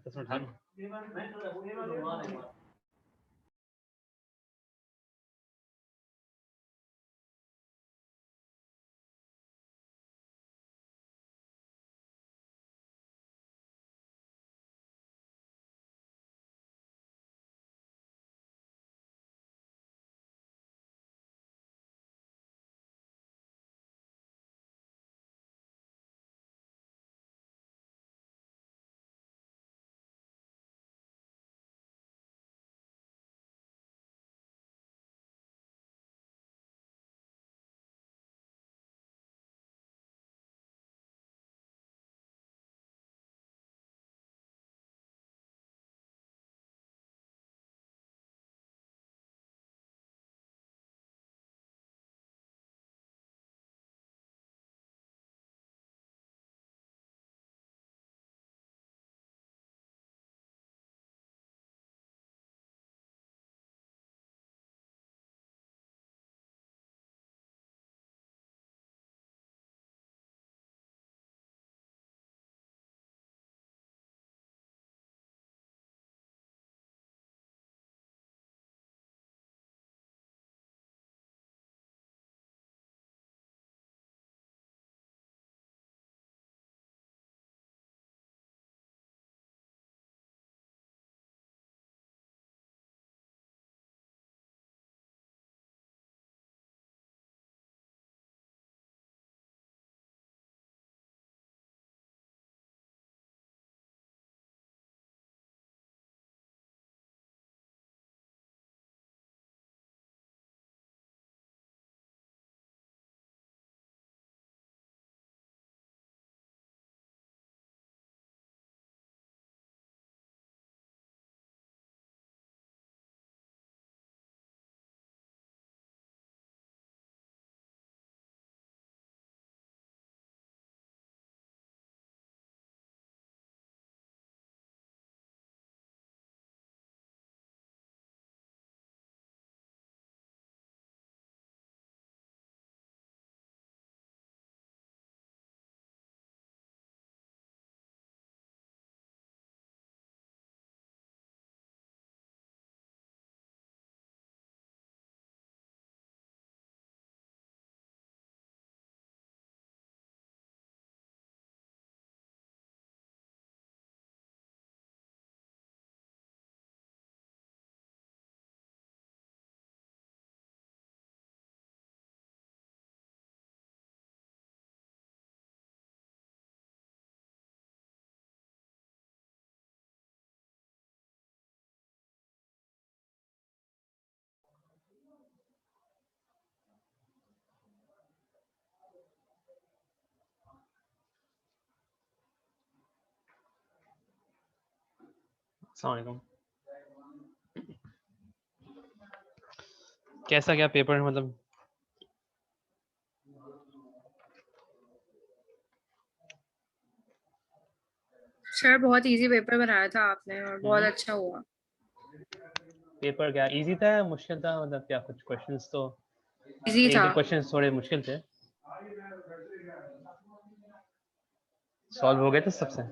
इसमें उठा लो। अस्सलाम वालेकुम। कैसा गया पेपर? मतलब सर बहुत इजी पेपर बनाया था आपने और बहुत अच्छा हुआ। पेपर क्या इजी था या मुश्किल था? मतलब क्या कुछ क्वेश्चंस तो इजी एक था। दो क्वेश्चंस थोड़े मुश्किल थे, सॉल्व हो गए थे सबसे?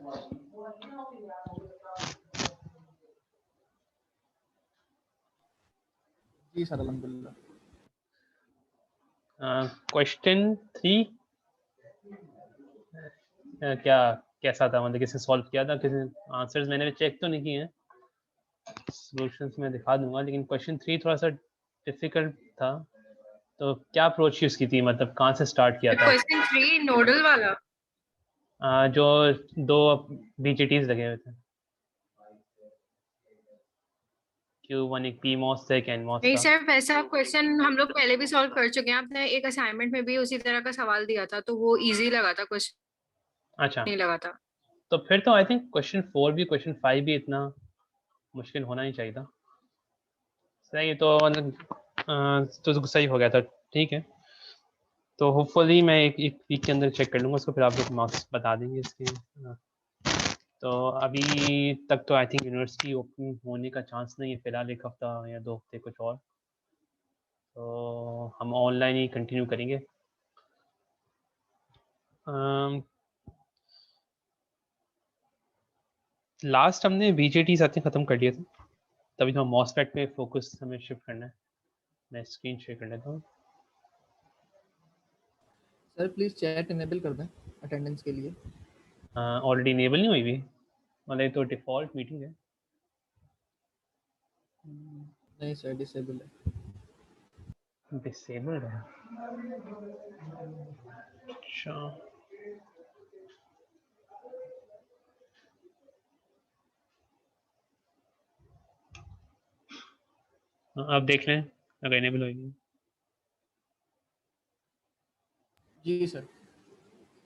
जी सर अल्हम्दुलिल्लाह। क्वेश्चन 3 क्या कैसा था? मतलब किसी सॉल्व किया था? किसी आंसर्स मैंने चेक तो नहीं किए हैं, सॉल्यूशंस में दिखा दूंगा, लेकिन क्वेश्चन 3 थोड़ा सा डिफिकल्ट था। तो क्या अप्रोच यूज की थी? मतलब कहाँ से स्टार्ट किया था? क्वेश्चन 3 नोडल वाला जो दो बीजेटीज लगे हुए थे, Q1 एक PMOS था, एक NMOS नहीं था। सर, वैसा क्वेश्चन हम लोग पहले भी सॉल्व कर चुके हैं। आपने एक असाइनमेंट में भी उसी तरह का सवाल दिया था, तो वो इजी लगा था, क्वेश्चन अच्छा, नहीं लगा था। तो फिर तो आई थिंक क्वेश्चन 4 भी क्वेश्चन 5 भी इतना मुश्किल होना नहीं चाहिए था। सही, तो मतलब तो सही हो गया था, ठीक है। तो होपफुली मैं एक वीक के अंदर चेक कर लूँगा उसको, फिर आप लोग मार्क्स बता देंगे इसके। तो अभी तक तो आई थिंक यूनिवर्सिटी ओपन होने का चांस नहीं है फिलहाल, एक हफ्ता या 2 हफ्ते कुछ और, तो हम ऑनलाइन ही कंटिन्यू करेंगे। लास्ट हमने बीजेटी साथ खत्म कर लिया था, तभी तो मॉसफेट पे फोकस हमें शिफ्ट करना है। मैं स्क्रीन शेयर कर लेता हूँ। सर प्लीज चैट इनेबल कर दें अटेंडेंस के लिए। ऑलरेडी इनेबल नहीं हुई भी, मतलब ये तो डिफॉल्ट मीटिंग है। नहीं सर डिसेबल है। डिसेबल्ड है, अच्छा। आप देख लें अगर इनेबल होगी। जी सर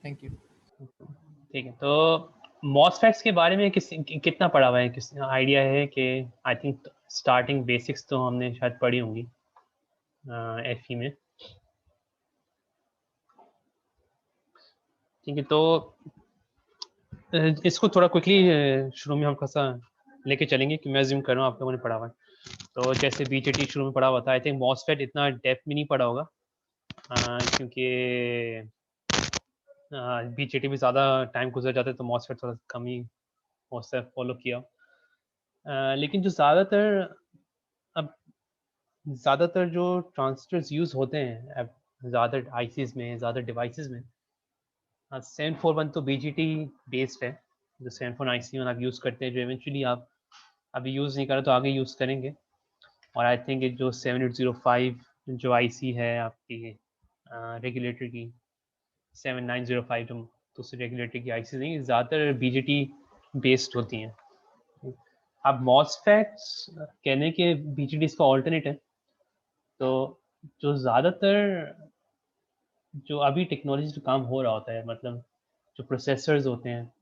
थैंक यू। ठीक है, तो मॉसफेट्स के बारे में कितना पढ़ा हुआ है, किस आइडिया है कि आई थिंक स्टार्टिंग बेसिक्स तो हमने शायद पढ़ी होंगी एफई में। ठीक है, तो इसको थोड़ा क्विकली शुरू में हम कैसा लेके चलेंगे कि मैं ज्यूम कर रहा हूँ आप लोगों ने पढ़ा हुआ है। तो जैसे बीजेटी शुरू में पढ़ा हुआ था, आई थिंक मॉसफेट इतना डेप्थ में नहीं पढ़ा होगा, क्योंकि बीजेटी में ज़्यादा टाइम गुजर जाता है, तो मॉसफेट थोड़ा कम ही मॉसफेट फॉलो किया। लेकिन जो ज़्यादातर जो ट्रांजिस्टर्स यूज़ होते हैं अब ज़्यादा आईसीज में, ज़्यादा डिवाइसेस में, 741 तो बीजीटी बेस्ड है। जो 741 आप यूज़ करते हैं, जो इवेंचुअली आप अभी यूज़ नहीं कर रहे तो आगे यूज़ करेंगे। और आई थिंक जो 7805 जो आईसी है आपकी रेगुलेटर की, 7905 जो दूसरी रेगुलेटर की आईसी नहीं, ज़्यादातर बीजीटी बेस्ड होती हैं। अब मॉसफेट्स कहने के बीजीटी इसका ऑल्टरनेट है। तो जो ज़्यादातर जो अभी टेक्नोलॉजी जो काम हो रहा होता है, मतलब जो प्रोसेसर्स होते हैं,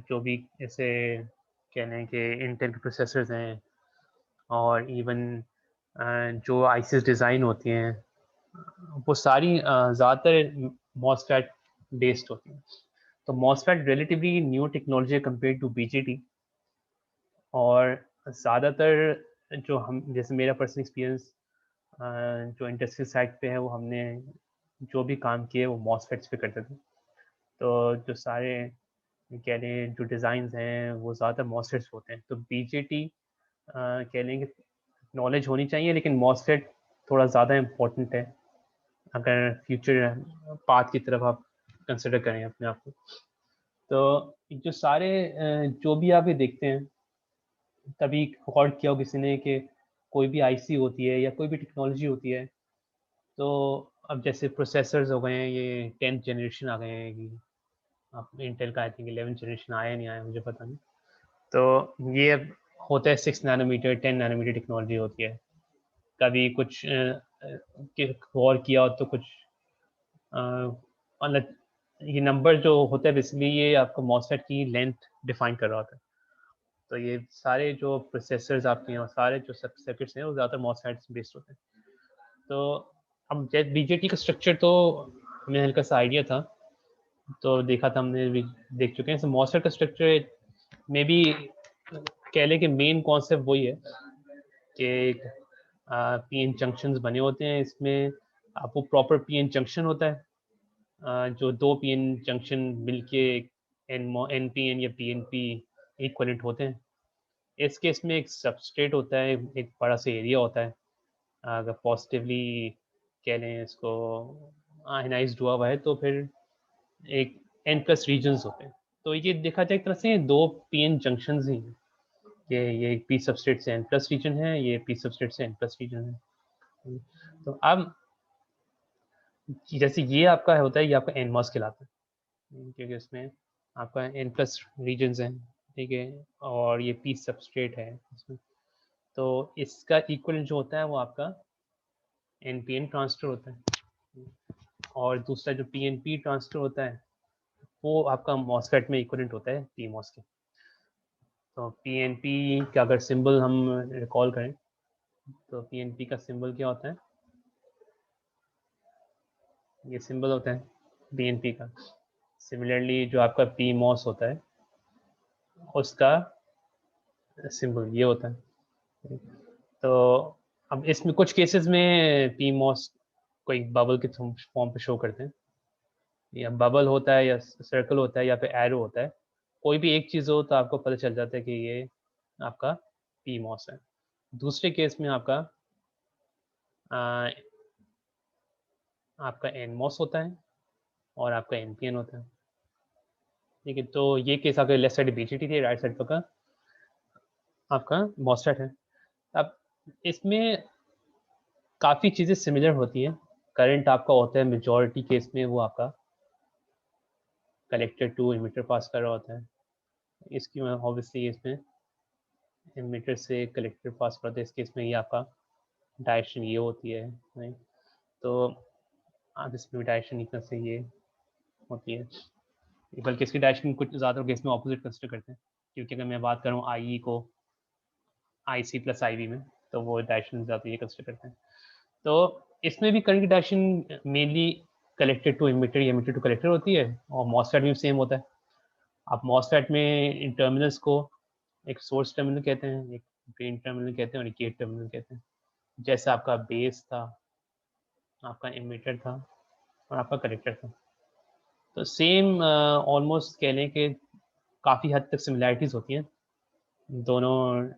जो भी ऐसे कह लें कि इंटेल के प्रोसेसर्स हैं, और इवन जो आईसीस डिज़ाइन होती हैं, वो सारी ज़्यादातर मॉसफेट बेस्ड होती हैं। तो MOSFET relatively new technology compare to BJT. और ज़्यादातर जो हम, जैसे मेरा पर्सनल एक्सपीरियंस जो इंडस्ट्री साइड पे है, वो हमने जो भी काम किए वो मॉसफेट्स पे करते थे। तो जो सारे कह लें जो डिज़ाइंस हैं वो ज़्यादातर मॉसफेट्स होते हैं। तो बीजेटी कह लें कि नॉलेज होनी चाहिए, लेकिन मॉसफेट थोड़ा ज़्यादा इम्पोर्टेंट है अगर फ्यूचर पाथ की तरफ आप कंसिडर करें अपने आप को। तो जो सारे जो भी आप ये देखते हैं, तभी रिकॉर्ड किया हो किसी ने कि कोई भी आईसी होती है या कोई भी टेक्नोलॉजी होती है, तो अब जैसे प्रोसेसर्स हो गए हैं, ये 10th जनरेशन आ गए हैं कि आप इंटेल का आई थिंक 11th जनरेशन आया नहीं आया मुझे पता नहीं। तो ये अब होता है 6 नैनोमीटर 10 नैनोमीटर टेक्नोलॉजी होती है। कभी कुछ और किया हो तो कुछ मतलब ये नंबर जो होता है बेसिकली ये आपको मॉसफेट की लेंथ डिफाइन कर रहा होता है। तो ये सारे जो प्रोसेसर्स आपके हैं और सारे जो सर्किट्स हैं वो ज़्यादातर मॉसफेट्स बेस्ड होते हैं। तो अब बीजेटी का स्ट्रक्चर तो हमें हल्का सा आइडिया था, तो देखा था हमने भी, देख चुके हैं। मॉसफेट का स्ट्रक्चर में भी कह लें कि मेन कॉन्सेप्ट वही है कि पीएन जंक्शंस बने होते हैं। इसमें आपको प्रॉपर पीएन जंक्शन होता है, जो दो पीएन जंक्शन मिलके एनपीएन या पीएनपी इक्वलेंट होते हैं। इस केस में एक सबस्ट्रेट होता है, एक बड़ा सा एरिया होता है, अगर पॉजिटिवली कह लें इसको आयनाइज्ड हुआ हुआ है, तो फिर एक एन प्लस रीजन्स होते हैं। तो ये देखा जाए एक तरह से दो पीएन जंक्शंस ही हैं, ये पी सबस्ट्रेट से एन प्लस रीजन है, ये पी सबस्ट्रेट से एन प्लस रीजन है। तो अब जैसे ये आपका होता है, ये आपका एन मॉस कहलाता है, क्योंकि इसमें आपका एन प्लस रीजन्स हैं, ठीक है, और ये पी सबस्ट्रेट है इसमें। तो इसका इक्वल जो होता है वो आपका एन पी एन ट्रांसफर होता है, और दूसरा जो पी एन पी ट्रांसफर होता है वो आपका मॉसफेट में इक्वलेंट होता है पी मॉस के। तो पी एन पी का अगर सिंबल हम रिकॉल करें, तो पी एन पी का सिंबल क्या होता है, ये सिंबल होता है पी एन पी का। सिमिलरली जो आपका पी मॉस होता है उसका सिंबल ये होता है। तो अब इसमें कुछ केसेस में पी मॉस को एक बबल के फॉर्म पे शो करते हैं, या बबल होता है या सर्कल होता है या फिर एरो होता है। कोई भी एक चीज़ हो तो आपको पता चल जाता है कि ये आपका पी मॉस है। दूसरे केस में आपका आपका एन मॉस होता है और आपका एनपीएन होता है। ठीक है, तो ये केस आपके लेफ्ट साइड बीजीटी थी, राइट साइड का आपका मॉसफेट है। अब इसमें काफ़ी चीज़ें सिमिलर होती हैं। करंट आपका होता है मेजॉरिटी केस में वो आपका कलेक्टर टू इमिटर पास कर रहा होता है। इसकी ऑब्वियसली इसमें इमिटर से कलेक्टर पास करते हैं। इस केस में ये आपका डायरेक्शन ये होती है, नहीं तो आप इसमें डायरेक्शन इतना से ये होती है, बल्कि इसकी डायरेक्शन कुछ ज़्यादा केस में ऑपोजिट कंसिडर करते हैं, क्योंकि अगर मैं बात करूँ आई को आई सी प्लस आई वी में, तो वो डायरेक्शन ज़्यादा ये कंसिडर करते हैं। तो इसमें भी करंट की direction mainly collector to emitter या इमिटर टू कलेक्टर होती है, और मॉसफेट में सेम होता है। आप मॉसफेट में इन टर्मिनल्स को एक सोर्स टर्मिनल कहते हैं, एक ड्रेन टर्मिनल कहते हैं और एक गेट टर्मिनल कहते हैं। जैसे आपका बेस था, आपका इमिटर था और आपका कलेक्टर था। तो सेम ऑलमोस्ट कह लें कि काफ़ी हद तक सिमिलैरिटीज़ होती हैं दोनों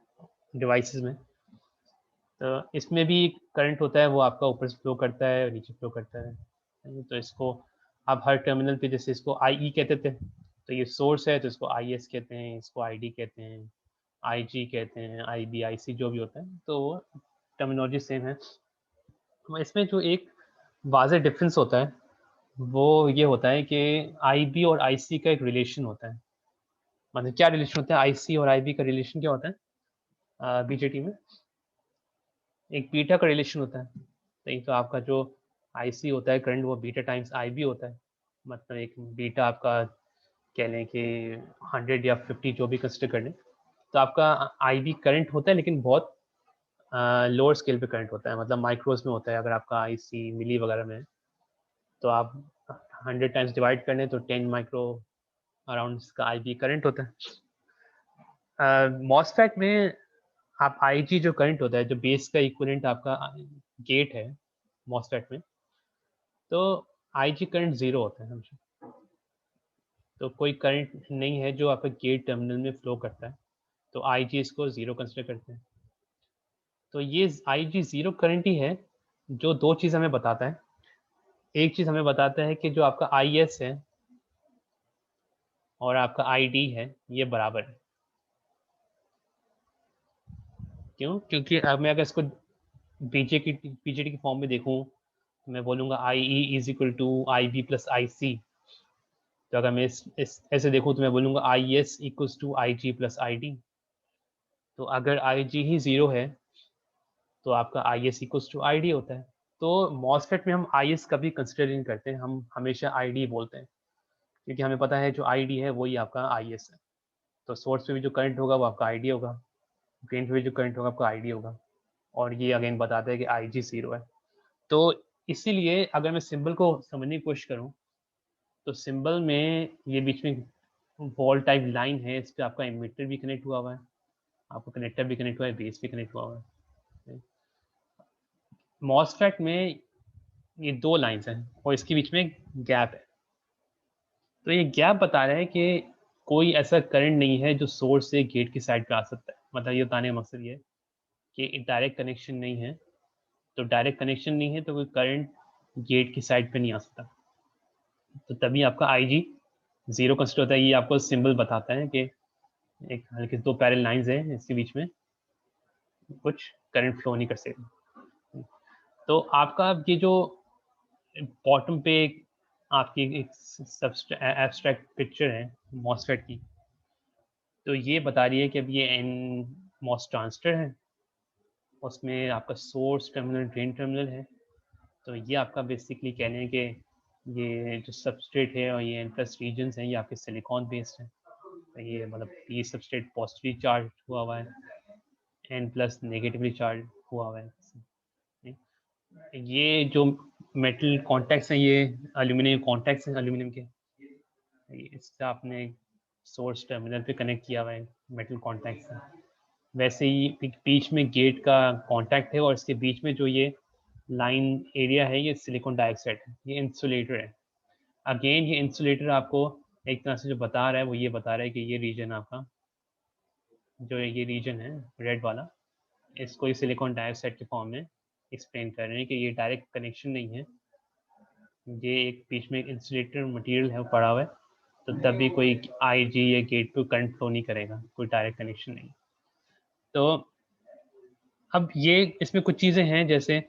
डिवाइसेस में। तो इसमें भी करंट होता है, वो आपका ऊपर से फ्लो करता है और नीचे फ्लो करता है। तो इसको आप हर टर्मिनल पे, जैसे इसको आई ई कहते थे, तो ये सोर्स है तो इसको आई एस कहते हैं, इसको आई डी कहते हैं, आई जी कहते हैं, आई बी आई सी जो भी होता है, तो टर्मिनोलॉजी सेम है। इसमें जो एक वाज़ेह डिफरेंस होता है वो ये होता है कि आई बी और आई सी का एक रिलेशन होता है। मतलब क्या रिलेशन होता है, आई सी और आई बी का रिलेशन क्या होता है बीजेटी में? एक बीटा का रिलेशन होता है। नहीं तो आपका जो आईसी होता है करंट, वो बीटा टाइम्स आईबी होता है। मतलब एक बीटा आपका कह लें कि 100 या 50 जो भी कंसिडर कर लें, तो आपका आईबी करंट होता है, लेकिन बहुत लोअर स्केल पे करंट होता है, मतलब माइक्रोज में होता है। अगर आपका आईसी मिली वगैरह में है, तो आप 100 टाइम्स डिवाइड कर लें तो 10 माइक्रो अराउंड इसका आईबी करंट होता है। मॉसफेट में आप आईजी जो करंट होता है, जो बेस का इक्विवेलेंट आपका गेट है मॉसफेट में, तो आईजी करंट 0 होता है हमेशा। तो कोई करंट नहीं है जो आपका गेट टर्मिनल में फ्लो करता है, तो आईजी इसको 0 कंसिडर करते हैं। तो ये आईजी 0 करंट ही है जो दो चीज़ हमें बताता है। एक चीज़ हमें बताता है कि जो आपका आई एस है और आपका आई डी है, ये बराबर है। क्यों? क्योंकि अब मैं अगर इसको बीजेटी की फॉर्म में देखूं, तो मैं बोलूँगा I E is equal to I B plus I C. तो अगर मैं इस ऐसे देखूं तो मैं बोलूँगा I S equals to I G plus I D. तो अगर आई जी ही 0 है तो आपका I S equals to I D होता है। तो मॉसफेट में हम आई एस कभी कंसिडर नहीं करते हैं, हम हमेशा आई डी बोलते हैं, क्योंकि हमें पता है जो आई डी है वही आपका आई एस है। तो सोर्स पे भी जो करंट होगा वो आपका आई डी होगा, ड्रेन पे भी जो करंट होगा आपका आई डी होगा, और ये अगेन बताता है कि आई जी 0 है। तो इसीलिए अगर मैं सिंबल को समझने की कोशिश करूँ, तो सिंबल में ये बीच में वॉल टाइप लाइन है, इस पर आपका इमिटर भी कनेक्ट हुआ हुआ है, आपका कनेक्टर भी कनेक्ट हुआ है, बेस भी कनेक्ट हुआ हुआ है। मॉसफेट में ये दो लाइंस हैं और इसके बीच में गैप है। तो ये गैप बता रहा है कि कोई ऐसा करंट नहीं है जो सोर्स से गेट की साइड पे आ सकता है। मतलब ये बताने का मकसद ये है कि डायरेक्ट कनेक्शन नहीं है, तो डायरेक्ट कनेक्शन नहीं है तो कोई करंट गेट की साइड पे नहीं आ सकता। तो तभी आपका आई जी 0 कंसिडर होता है। ये आपको सिंबल बताता है कि एक हल्के दो पैरेलल लाइंस हैं, इसके बीच में कुछ करंट फ्लो नहीं कर सकते। तो आपका ये जो बॉटम पे आपकी एक एब्स्ट्रैक्ट पिक्चर है मॉसफेट की, तो ये बता रही है कि अब ये एन मॉस ट्रांजिस्टर है, उसमें आपका सोर्स टर्मिनल ड्रेन टर्मिनल है। तो ये आपका बेसिकली कह लें कि ये जो सबस्ट्रेट है और ये एन प्लस रीजन्स हैं, ये आपके सिलिकॉन बेस्ड हैं। तो ये मतलब ये सबस्ट्रेट पॉजिटिवली चार्ज हुआ है, एन प्लस नेगेटिवली चार्ज हुआ है। ये जो मेटल कॉन्टैक्ट्स हैं, ये एल्यूमिनियम कॉन्टैक्ट्स हैं एल्यूमिनियम के। इससे आपने सोर्स टर्मिनल पे कनेक्ट किया हुआ है मेटल कॉन्टैक्ट से। वैसे ही बीच में गेट का कॉन्टैक्ट है और इसके बीच में जो ये लाइन एरिया है, ये सिलिकॉन डाइऑक्साइड है, ये इंसुलेटर है। अगेन ये इंसुलेटर आपको एक तरह से जो बता रहा है वो ये बता रहा है कि ये रीजन आपका, जो ये रीजन है रेड वाला, इसको इस सिलिकॉन डाइऑक्साइड के फॉर्म में एक्सप्लेन कर रहे हैं कि ये डायरेक्ट कनेक्शन नहीं है, ये एक बीच में एक इंसुलेटर मटेरियल है वो पड़ा हुआ है, तो तभी कोई आईजी या गेट पे करंट फ्लो नहीं करेगा, कोई डायरेक्ट कनेक्शन नहीं। तो अब ये इसमें कुछ चीज़ें हैं, जैसे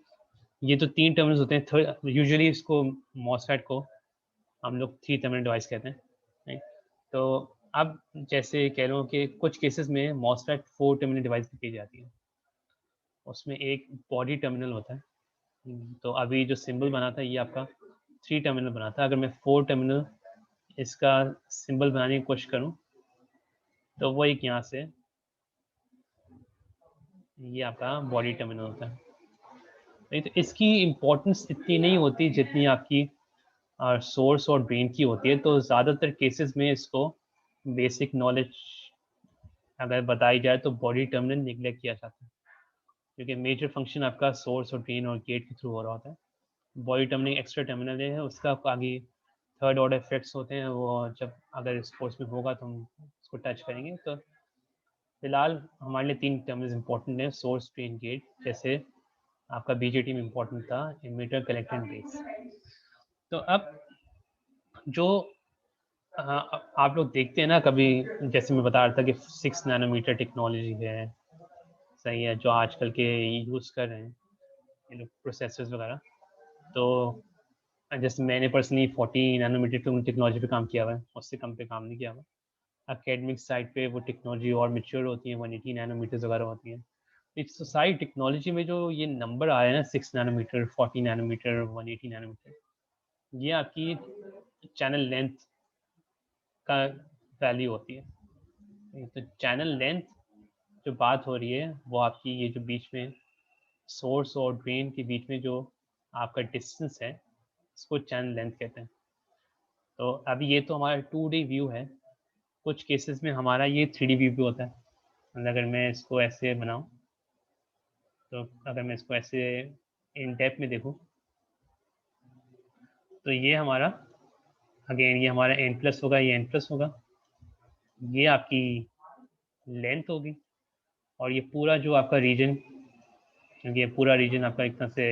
ये तो 3 टर्मिनल्स होते हैं, यूजुअली इसको मॉसफेट को हम लोग 3 टर्मिनल डिवाइस कहते हैं, right? तो अब जैसे कह लो कि कुछ केसेस में मॉसफेट 4 टर्मिनल डिवाइस की जाती है, उसमें एक बॉडी टर्मिनल होता है। तो अभी जो सिंबल बना था ये आपका 3 टर्मिनल बना था, अगर मैं 4 टर्मिनल इसका सिंबल बनाने की कोशिश करूं तो वो एक यहाँ से ये आपका बॉडी टर्मिनल होता है। तो इसकी इम्पोर्टेंस इतनी नहीं होती जितनी आपकी सोर्स और ड्रेन की होती है। तो ज़्यादातर केसेस में इसको बेसिक नॉलेज अगर बताई जाए तो बॉडी टर्मिनल निगलेक्ट किया जाता है, क्योंकि मेजर फंक्शन आपका सोर्स और ड्रेन और गेट के थ्रू हो रहा होता है। बॉडी टर्मिनल एक्स्ट्रा टर्मिनल है, उसका आगे थर्ड ऑर्डर इफेक्ट्स होते हैं, वो जब अगर इस कोर्स में होगा तो हम उसको टच करेंगे। तो फिलहाल हमारे लिए 3 टर्मिनल्स इंपॉर्टेंट हैं, सोर्स ड्रेन गेट, जैसे आपका बीजेटी में इंपॉर्टेंट था इमीटर कलेक्टर बेस। तो अब जो आप लोग देखते हैं ना कभी, जैसे मैं बता रहा था कि 6 नैनोमीटर टेक्नोलॉजी है, सही है, जो आजकल के यूज़ कर रहे हैं ये लोग प्रोसेसर्स वगैरह। तो जैसे मैंने पर्सनली 40 नैनोमीटर टेक्नोलॉजी पे काम किया हुआ है, उससे कम पे काम नहीं किया हुआ। एकेडमिक साइड पे वो टेक्नोलॉजी और मेच्योर होती है, 180 नैनोमीटर्स वगैरह होती हैं। इस सारी टेक्नोलॉजी में जो ये नंबर आया है ना, 6 नैनोमीटर, 40 नैनोमीटर, 180 नैनोमीटर, ये आपकी चैनल लेंथ का वैल्यू होती है। तो चैनल लेंथ जो बात हो रही है वो आपकी ये जो बीच में सोर्स और ड्रेन के बीच में जो आपका डिस्टेंस है, इसको चैनल लेंथ कहते हैं। तो अभी ये तो हमारा 2D व्यू है, कुछ केसेस में हमारा ये 3D व्यू भी होता है। अगर मैं इसको ऐसे बनाऊं, तो अगर मैं इसको ऐसे इन डेप्थ में देखूं, तो ये हमारा अगेन ये हमारा n प्लस होगा, ये n प्लस होगा, ये आपकी लेंथ होगी, और ये पूरा जो आपका रीजन, क्योंकि ये पूरा रीजन आपका एक तरह से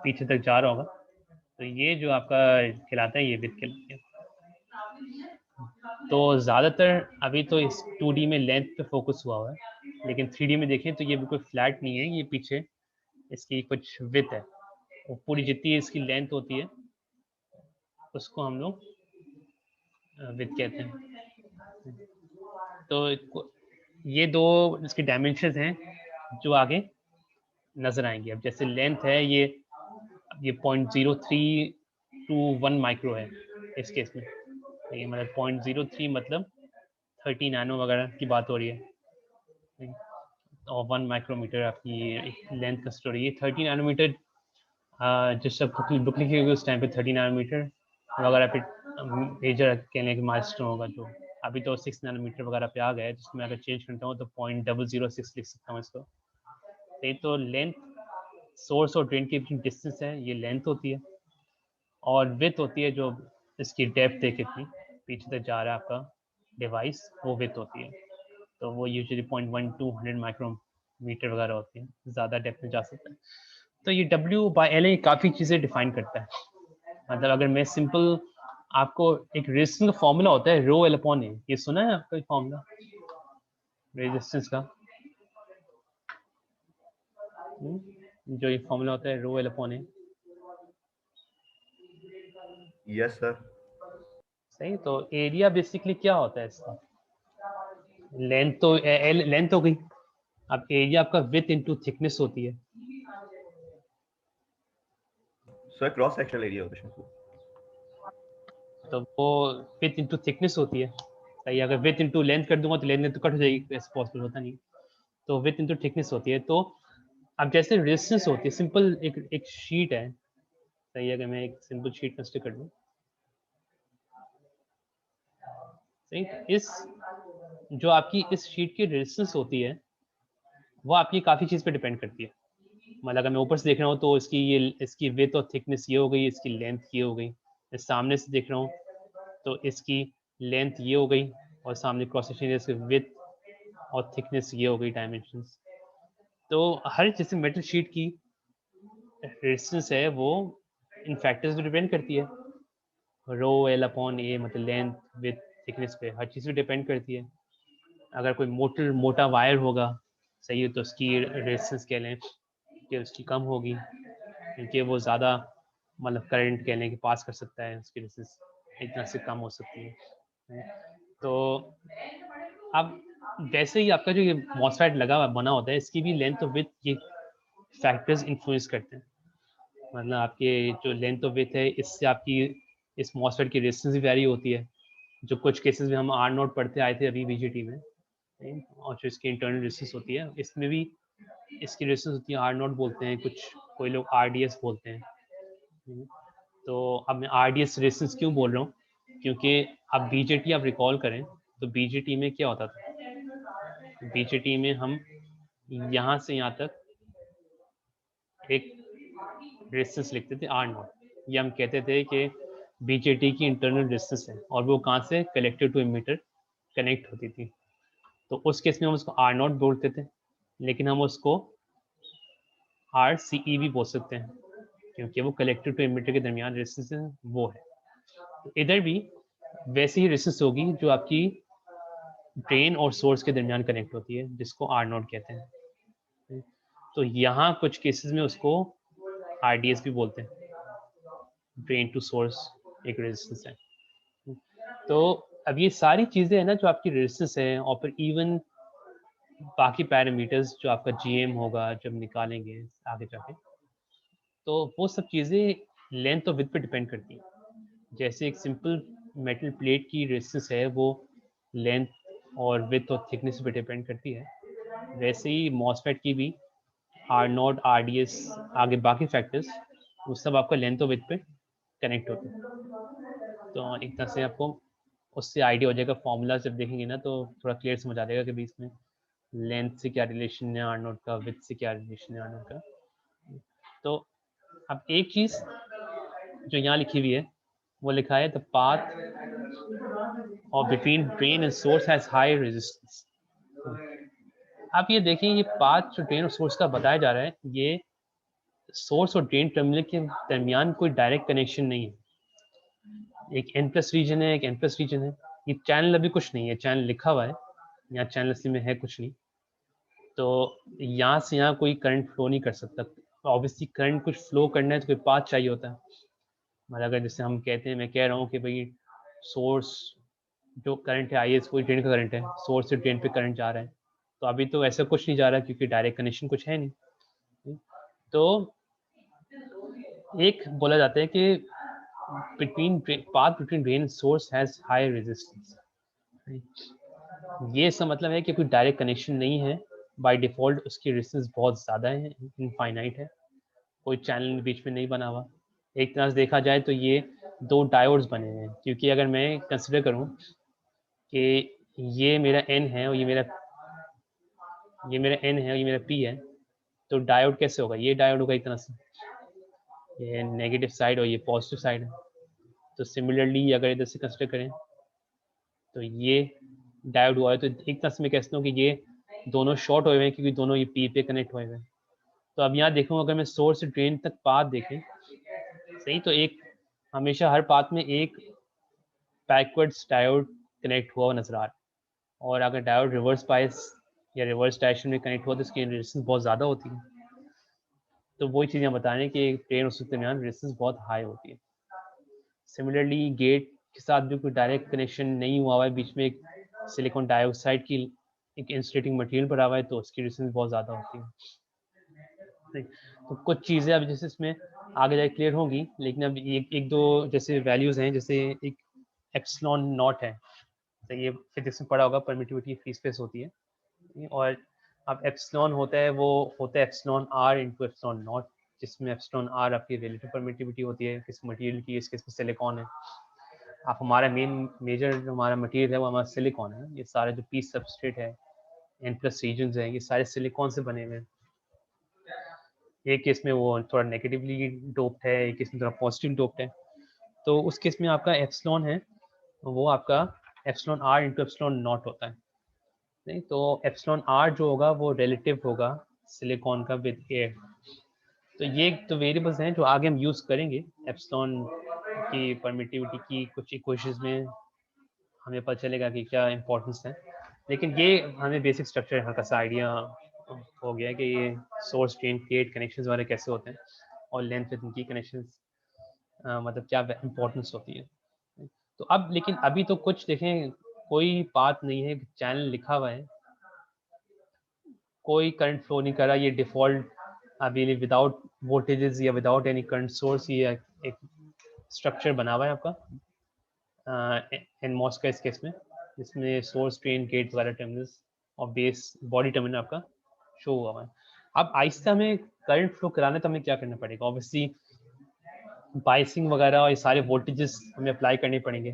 पीछे तक जा रहा होगा, तो ये जो आपका कहलाता है ये विड्थ कहलाती है। तो ज़्यादातर अभी तो इस 2D में लेंथ पे फोकस हुआ हुआ है, लेकिन 3D में देखें तो ये बिल्कुल फ्लैट नहीं है, ये पीछे इसकी कुछ विड्थ है, वो पूरी जितनी इसकी लेंथ होती है उसको हम लोग विड्थ कहते हैं। तो ये दो इसके डायमेंशंस हैं जो आगे नज़र आएंगे। अब जैसे लेंथ है ये 0.03 to 1 माइक्रो है इस केस में, ये मतलब 0.03 मतलब 30 नैनो वगैरह की बात हो रही है, और 1 माइक्रोमीटर आपकी एक लेंथ का स्टोरी है। 30 नैनोमीटर जिस सब बुक लिखी होगी उस टाइम पे 30 नैनोमीटर वगैरह पे मेजर कहने की माइलस्टोन होगा। जो अभी तो 6 नैनोमीटर वगैरह पे आ गया, जिसमें अगर चेंज करता हूँ तो 0.006 लिख सकता हूँ इसको। तो लेंथ सोर्स और ड्रेन के बीच डिस्टेंस है, ये लेंथ होती है, और विड्थ होती है जो इसकी डेप्थ है, कितनी पीछे तक जा रहा है आपका डिवाइस, वो विड्थ होती है। तो वो यूजुअली 0.1 to 100 माइक्रोमीटर वगैरह होती है, ज़्यादा डेप्थ में जा सकता है। तो ये W/L काफ़ी चीज़ें डिफाइन करता है। मतलब अगर मैं सिंपल आपको एक रेजिस्टेंस का फॉर्मूला होता है ρL/A, ये सुना है आपका फॉर्मूला रेजिस्टेंस का? जो ये फॉर्मूला होता है ρL/A। Yes sir. सही। तो एरिया बेसिकली क्या होता है इसका? लेंथ तो L लेंथ हो गई, अब एरिया आपका विड्थ इनटू थिकनेस होती है। सर क्रॉस सेक्शनल एरिया होता है, तो वो विड्थ इनटू थिकनेस होती है। सही, अगर विड्थ इनटू लेंथ कर दूंगा तो लेंथ तो कट हो जाएगी, ऐसे पॉसिबल होता नहीं। तो विड्थ इनटू थिकनेस होती है। तो अब जैसे रेजिस्टेंस होती है, सिंपल एक शीट है, सही है, अगर मैं एक सिंपल शीट कंसिडर कर लूँ, सही, इस जो आपकी इस शीट की रेजिस्टेंस होती है वो आपकी काफ़ी चीज़ पे डिपेंड करती है। मतलब अगर मैं ऊपर से देख रहा हूँ तो इसकी विड्थ और थिकनेस ये हो गई, इसकी लेंथ ये हो गई। मैं सामने से देख रहा हूँ तो इसकी लेंथ ये हो गई और सामने क्रॉस सेक्शन एरिया इसकी विड्थ और थिकनेस ये हो गई डायमेंशंस। तो हर जैसे मेटल शीट की रेजिस्टेंस है वो इन फैक्टर्स पे डिपेंड करती है, रो एल अपॉन ए, मतलब लेंथ विड्थ थिकनेस पे हर चीज़ पे डिपेंड करती है। अगर कोई मोटा वायर होगा सही है तो उसकी रेजिस्टेंस कह लें कि उसकी कम होगी, क्योंकि वो ज़्यादा मतलब करंट कह लें कि पास कर सकता है, उसकी रेजिस्टेंस इतना से कम हो सकती है। तो अब वैसे ही आपका जो ये मॉसफेट लगा हुआ बना होता है, इसकी भी लेंथ और विड्थ ये फैक्टर्स इन्फ्लुएंस करते हैं। मतलब आपके जो लेंथ और विड्थ है इससे आपकी इस मॉसफेट की रेजिस्टेंस भी वैरी होती है, जो कुछ केसेस में हम आर नोट पढ़ते आए थे अभी बीजीटी में, और जो इसकी इंटरनल रेजिस्टेंस होती है इसमें भी इसकी रेजिस्टेंस होती है आर नोट बोलते हैं, कुछ कोई लोग आर डी एस बोलते हैं। तो अब मैं आर डी एस रेजिस्टेंस क्यों बोल रहा हूँ, क्योंकि अब बीजेटी आप रिकॉल करें तो बीजेटी में क्या होता था, बीजेटी में हम यहाँ से यहाँ तक एक रेजिस्टेंस लिखते थे आर नॉट, ये हम कहते थे कि बीजेटी की इंटरनल रेजिस्टेंस है और वो कहाँ से कलेक्टर टू एमिटर कनेक्ट होती थी। तो उस केस में हम उसको आर नॉट बोलते थे, लेकिन हम उसको आर सी ई भी बोल सकते हैं क्योंकि वो कलेक्टर टू एमिटर के दरमियान रेजिस्टेंस वो है। तो इधर भी वैसी ही रेजिस्टेंस होगी जो आपकी ड्रेन और सोर्स के दरमियान कनेक्ट होती है, जिसको आर नॉट कहते हैं। तो यहाँ कुछ केसेस में उसको आर डी एस भी बोलते हैं, ड्रेन टू सोर्स एक रेजिस्टेंस है। तो अब ये सारी चीज़ें हैं ना जो आपकी रेजिस्टेंस है, और फिर इवन बाकी पैरामीटर्स जो आपका जीएम होगा जब निकालेंगे आगे जाके, तो वो सब चीज़ें लेंथ और विड्थ पे डिपेंड करती हैं। जैसे एक सिंपल मेटल प्लेट की रेजिस्टेंस है वो लेंथ और विड्थ और थिकनेस पे डिपेंड करती है, वैसे ही मॉसफेट की भी R naught R D S आगे बाकी फैक्टर्स वो सब आपका लेंथ और विड्थ पे कनेक्ट होते हैं। तो एक तरह से आपको उससे आइडिया हो जाएगा, फॉर्मूला जब देखेंगे ना तो थोड़ा क्लियर समझ आ जाएगा कि बीच में लेंथ से क्या रिलेशन है आर नोट का, विड्थ से क्या रिलेशन है आर नोट का। तो अब एक चीज़ जो यहाँ लिखी हुई है वो लिखा है द पाथ और between drain and source has high resistance. आप ये देखें ये पाथ जो ड्रेन और सोर्स का बताया जा रहा है, ये सोर्स और ड्रेन टर्मिनल के दरमियान कोई डायरेक्ट कनेक्शन नहीं है। एक एन प्लस रीजन है, एक एन प्लस रीजन है, ये चैनल अभी कुछ नहीं है, चैनल लिखा हुआ है, यहाँ चैनल असली में है कुछ नहीं। तो यहाँ से यहाँ कोई करंट फ्लो नहीं कर सकता। ऑब्वियसली करंट कुछ फ्लो करना है तो कोई पाथ चाहिए होता है। मतलब अगर जैसे हम कहते हैं, मैं कह रहा हूँ कि भाई सोर्स जो करंट है आई एस कोई ड्रेन का करंट है, सोर्स से ड्रेन पे करंट जा रहा है, तो अभी तो ऐसा कुछ नहीं जा रहा क्योंकि डायरेक्ट कनेक्शन कुछ है नहीं। तो एक बोला जाता है कि path between drain source has high resistance. ये इसका मतलब है कि कोई डायरेक्ट कनेक्शन नहीं है, बाय डिफॉल्ट उसकी रेजिस्टेंस बहुत ज़्यादा है, इनफाइनाइट है, कोई चैनल बीच में नहीं बना हुआ। एक तरह से देखा जाए तो ये दो डायोड्स बने हैं, क्योंकि अगर मैं कंसिडर करूं कि ये मेरा N है और ये मेरा N है और ये मेरा P है, तो डायोड कैसे होगा, ये डायोड होगा एक तरह से, ये नेगेटिव साइड और ये पॉजिटिव साइड है। तो सिमिलरली अगर इधर से कंसिडर करें तो ये डायोड हुआ है, तो एक तरह से मैं कह सकता हूँ कि ये दोनों शॉर्ट हुए हैं क्योंकि दोनों ये पी पे कनेक्ट हुए हैं। तो अब यहाँ देखूँ अगर मैं सोर्स से ड्रेन तक पाथ देखें सही, तो एक हमेशा हर पाथ में एक बैकवर्ड्स डायोड कनेक्ट हुआ नजर आ रहा है, और अगर डायोड रिवर्स बायस या रिवर्स डायरेक्शन में कनेक्ट हुआ तो इसकी रेजिस्टेंस बहुत ज़्यादा होती है। तो वही चीज़ें बता रहे हैं कि ड्रेन और उसके दरमियान रेजिस्टेंस बहुत हाई होती है। सिमिलरली गेट के साथ भी कोई डायरेक्ट कनेक्शन नहीं हुआ है, बीच में एक सिलिकॉन डाइऑक्साइड की एक इंसुलेटिंग मटेरियल पड़ा हुआ है, तो उसकी रेजिस्टेंस बहुत ज़्यादा होती है। तो कुछ चीज़ें अब जैसे इसमें आगे जाके क्लियर होंगी, लेकिन अब एक दो जैसे वैल्यूज़ हैं, जैसे एक एप्सिलॉन नॉट है, तो ये फिजिक्स में पढ़ा होगा, परमिटिविटी फ्री स्पेस होती है, और अब एप्सिलॉन होता है वो होता है epsilon r into epsilon naught, जिसमें एप्सिलॉन आर आपकी रिलेटिव परमिटिविटी होती है किस मटेरियल की, इसके सिलिकॉन है। आप हमारा मेजर जो हमारा मटेरियल है वो हमारा सिलिकॉन है, ये सारे जो पी सबस्ट्रेट है एन प्लस रीजन्स हैं ये सारे सिलिकॉन से बने हुए हैं। एक केस में वो थोड़ा नेगेटिवली डोप्ड है, एक केस में थोड़ा पॉजिटिव डोप्ड है। तो उस केस में आपका एप्सिलॉन है वो आपका epsilon r into epsilon naught होता है। नहीं, तो एप्सिलॉन आर जो होगा वो रिलेटिव होगा सिलिकॉन का विद एयर। तो ये तो वेरिएबल्स हैं जो आगे हम यूज़ करेंगे एप्सिलॉन की परमिटिविटी की कुछ इक्वेशंस में, हमें पता चलेगा कि क्या इंपॉर्टेंस है। लेकिन ये हमें बेसिक स्ट्रक्चर हल्का सा आइडिया हो गया कि ये सोर्स ड्रेन गेट कनेक्शंस वाले कैसे होते हैं और लेंथ विद इनकी कनेक्शंस मतलब क्या इंपॉर्टेंस होती है। तो अब लेकिन अभी तो कुछ देखें, कोई बात नहीं है, चैनल लिखा हुआ है, कोई करंट फ्लो नहीं कर रहा, ये डिफ़ॉल्ट अभी विदाउट वोल्टेजेस या विदाउट एनी करंट सोर्स ये एक स्ट्रक्चर बना हुआ है आपका एनमॉस का इस केस में, जिसमें सोर्स ड्रेन गेट वाला टर्मिनल्स और बेस बॉडी टर्मिनल आपका शो हुआ है। अब आहिस्ता हमें करंट फ्लो कराना तो हमें क्या करना पड़ेगा, ऑब्वियसली बाइसिंग वगैरह और ये सारे वोल्टेजेस हमें अप्लाई करने पड़ेंगे।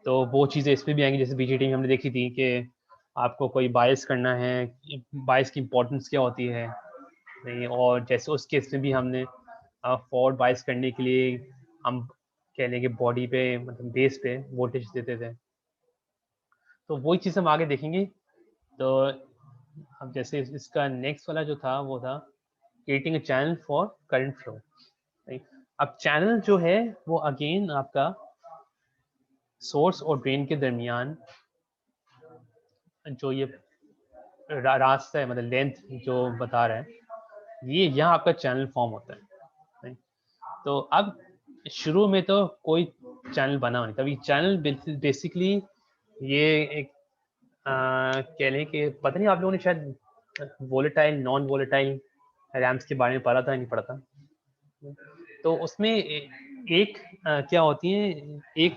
तो वो चीज़ें इसमें भी आएंगी, जैसे बीजेटी में हमने देखी थी कि आपको कोई बायस करना है, बायस की इंपॉर्टेंस क्या होती है नहीं, और जैसे उस केस में भी हमने फॉरवर्ड बायस करने के लिए हम कह लेंगे बॉडी पे मतलब बेस पे वोल्टेज देते थे। तो वही चीज़ हम आगे देखेंगे। तो अब जैसे इसका नेक्स्ट वाला जो था वो था creating a channel for current flow. अब चैनल जो है वो अगेन आपका सोर्स और ड्रेन के दरमियान जो ये रास्ता है, मतलब लेंथ जो बता रहा है, ये यहाँ आपका चैनल फॉर्म होता है। right? तो अब शुरू में तो कोई चैनल बना नहीं, तभी चैनल बेसिकली ये एक कह लें कि पता नहीं आप लोगों ने शायद वोलेटाइल नॉन वोलेटाइल रैम्स के बारे में पढ़ा था नहीं पढ़ा था। तो उसमें एक क्या होती है, एक